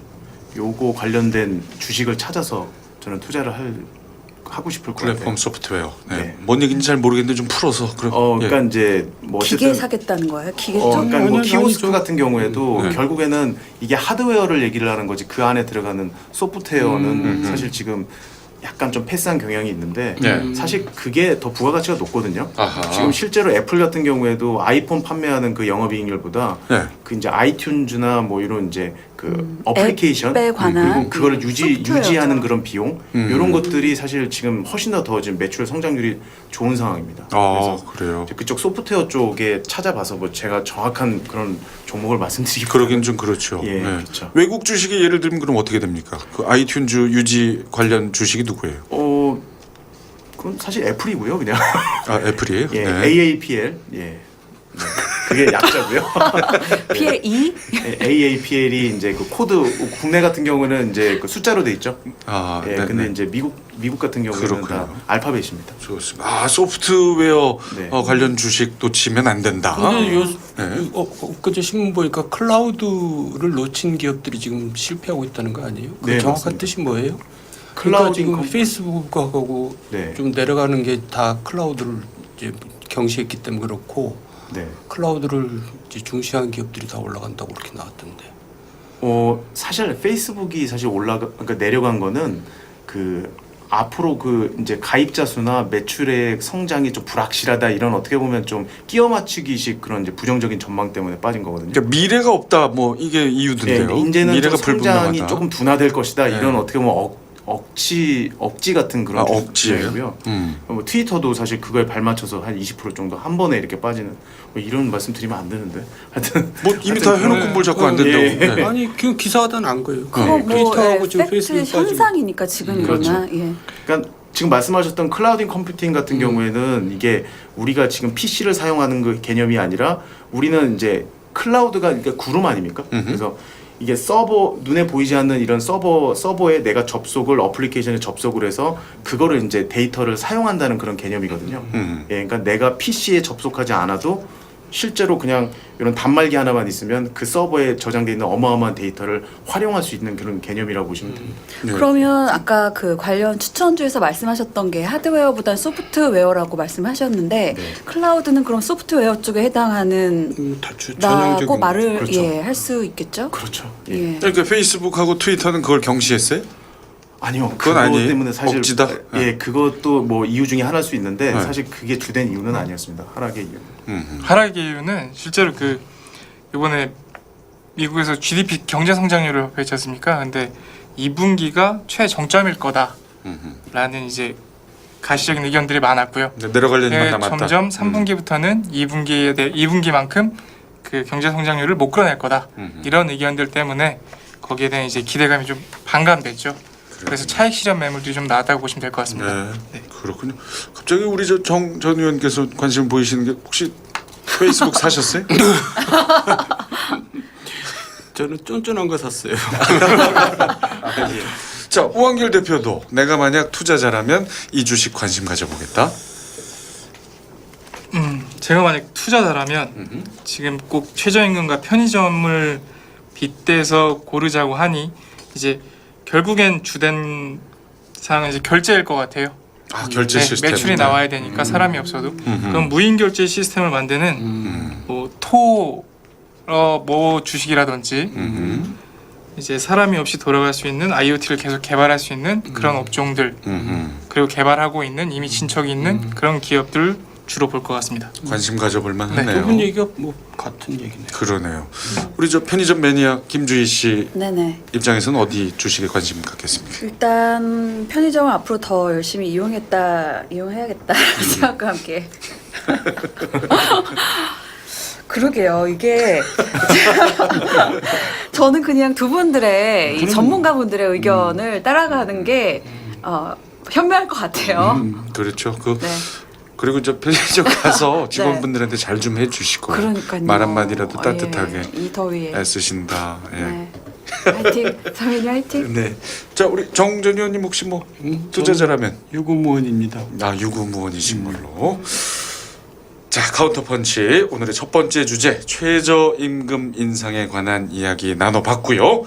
요거 관련된 주식을 찾아서 저는 투자를 하고 싶을 것 플랫폼 같아요. 소프트웨어. 네. 네. 뭔 얘기인지 잘 모르겠는데 좀 풀어서 그럼. 그러니까 이제 뭐 기계 어쨌든 사겠다는 거예요? 기계 쪽? 그러니까 뭐 아니, 키오스크 아니죠. 같은 경우에도 네. 결국에는 이게 하드웨어를 얘기를 하는 거지 그 안에 들어가는 소프트웨어는 사실 지금 약간 좀 패스한 경향이 있는데 네. 사실 그게 더 부가가치가 높거든요. 아하. 지금 실제로 애플 같은 경우에도 아이폰 판매하는 그 영업이익률보다 네. 그 이제 아이튠즈나 뭐 이런 이제 그 어플리케이션 앱에 관한 그리고 그걸 소프트웨어죠. 유지하는 그런 비용 이런 것들이 사실 지금 훨씬 더 지금 매출 성장률이 좋은 상황입니다. 그래요. 이제 그쪽 소프트웨어 쪽에 찾아봐서 뭐 제가 정확한 그런 종목을 말씀드리고 그러긴 좀 그렇죠. 예, 그렇죠. 외국 주식이 예를 들면 그럼 어떻게 됩니까? 그 아이튠즈 유지 관련 주식이 누구예요? 그건 사실 애플이고요, 그냥. 아, 애플이에요? 예, 네. AAPL. 예. 네. 그게 약자고요. PLE? AAPL이 이제 그 코드 국내 같은 경우는 이제 그 숫자로 돼 있죠. 아, 예, 네, 근데 네. 이제 미국 같은 경우는 그렇군요. 다 알파벳입니다. 좋습니다. 아, 소프트웨어 네. 관련 주식 놓치면 안 된다. 근데 네. 그제 신문 보니까 클라우드를 놓친 기업들이 지금 실패하고 있다는 거 아니에요? 그 네, 정확한 맞습니다. 뜻이 뭐예요? 클라우드 그러니까 지금 컴- 페이스북하고 네. 좀 내려가는 게 다 클라우드를 이제 경시했기 때문에 그렇고 네. 클라우드를 이제 중시한 기업들이 다 올라간다고 그렇게 나왔던데. 사실 페이스북이 사실 그러니까 내려간 거는 그 앞으로 그 이제 가입자 수나 매출의 성장이 좀 불확실하다 이런 어떻게 보면 좀 끼워 맞추기식 그런 이제 부정적인 전망 때문에 빠진 거거든요. 그러니까 미래가 없다 뭐 이게 이유던데요. 네, 이제는 미래가 좀 성장이 불분명하다. 조금 둔화될 것이다. 네. 이런 어떻게 보면 억지 같은 그런 억지예요? 주장이고요. 음. 뭐 트위터도 사실 그거에 발맞춰서 한 20% 정도 한 번에 이렇게 빠지는 뭐 이런 말씀 드리면 안 되는데 하여튼 뭐 이미 다 해놓고 뭘 자꾸 안 된다고. 예. 네. 아니 그 기사가 다 난 거예요. 그거 뭐 트위터하고 지금 팩트 페이스북 빠지고. 현상이니까 지금이거나 예. 그러니까 지금 말씀하셨던 클라우딩 컴퓨팅 같은 경우에는 이게 우리가 지금 PC를 사용하는 그 개념이 아니라 우리는 이제 클라우드가 그러니까 구름 아닙니까? 그래서 이게 서버 눈에 보이지 않는 이런 서버에 내가 어플리케이션에 접속을 해서 그거를 이제 데이터를 사용한다는 그런 개념이거든요. 예, 그러니까 내가 PC에 접속하지 않아도 실제로 그냥 이런 단말기 하나만 있으면 그 서버에 저장되어 있는 어마어마한 데이터를 활용할 수 있는 그런 개념이라고 보시면 됩니다. 네. 그러면 아까 그 관련 추천주에서 말씀하셨던 게 하드웨어보다는 소프트웨어라고 말씀하셨는데 네. 클라우드는 그럼 소프트웨어 쪽에 해당하는 다 라고 전형적인 말을 그렇죠. 할 수 있겠죠? 그렇죠. 예. 그러니까 페이스북하고 트위터는 그걸 경시했어요? 아니요, 그건 그것 아니에요? 때문에 사실 억지다? 예, 그것도 뭐 이유 중에 하나일 수 있는데 네. 사실 그게 주된 이유는 아니었습니다. 하락의 이유. 하락의 이유는 실제로 그 이번에 미국에서 GDP 경제 성장률을 발표했지 않습니까? 근데 2분기가 최정점일 거다라는 이제 가시적인 의견들이 많았고요. 내려갈 일만 예, 남았다. 점점 3분기부터는 2분기만큼 그 경제 성장률을 못 끌어낼 거다. 이런 의견들 때문에 거기에 대한 이제 기대감이 좀 반감됐죠. 그래서 차익 실현 매물들이 좀 나왔다고 보시면 될 것 같습니다. 네, 그렇군요. 갑자기 우리 전 의원께서 관심 보이시는 게 혹시 페이스북 사셨어요? 저는 쫀쫀한 거 샀어요. 자, 오한길 대표도 내가 만약 투자자라면 이 주식 관심 가져보겠다. 제가 만약 투자자라면 지금 꼭 최저임금과 편의점을 빗대서 고르자고 하니 이제 결국엔 주된 사항은 이제 결제일 것 같아요. 아, 결제 네, 시스템. 매출이 나와야 되니까 사람이 없어도 그럼 무인 결제 시스템을 만드는 뭐 주식이라든지 이제 사람이 없이 돌아갈 수 있는 IoT를 계속 개발할 수 있는 그런 업종들 그리고 개발하고 있는 이미 진척이 있는 그런 기업들 주로 볼 것 같습니다. 관심 가져볼 만하네요. 두 분 얘기가 뭐 같은 얘기네요. 그러네요. 우리 편의점 매니아 김주희 씨 네네. 입장에서는 어디 주식에 관심 갖겠습니까? 일단 편의점을 앞으로 더 열심히 이용해야겠다 생각과 함께. 그러게요. 이게 저는 그냥 두 분들의 이 전문가분들의 의견을 따라가는 게 현명할 것 같아요. 그렇죠. 네. 그리고 편의점 가서 직원분들한테 잘 좀 해주시고 그러니까요. 말 한마디라도 따뜻하게 이 더위에. 애쓰신다. 예. 네. 화이팅. 상민이 화이팅. 네. 자, 우리 정 전 의원님 혹시 뭐 투자자라면 유구무원입니다. 유구무원이신 걸로. 자, 카운터펀치 오늘의 첫 번째 주제 최저임금 인상에 관한 이야기 나눠봤고요.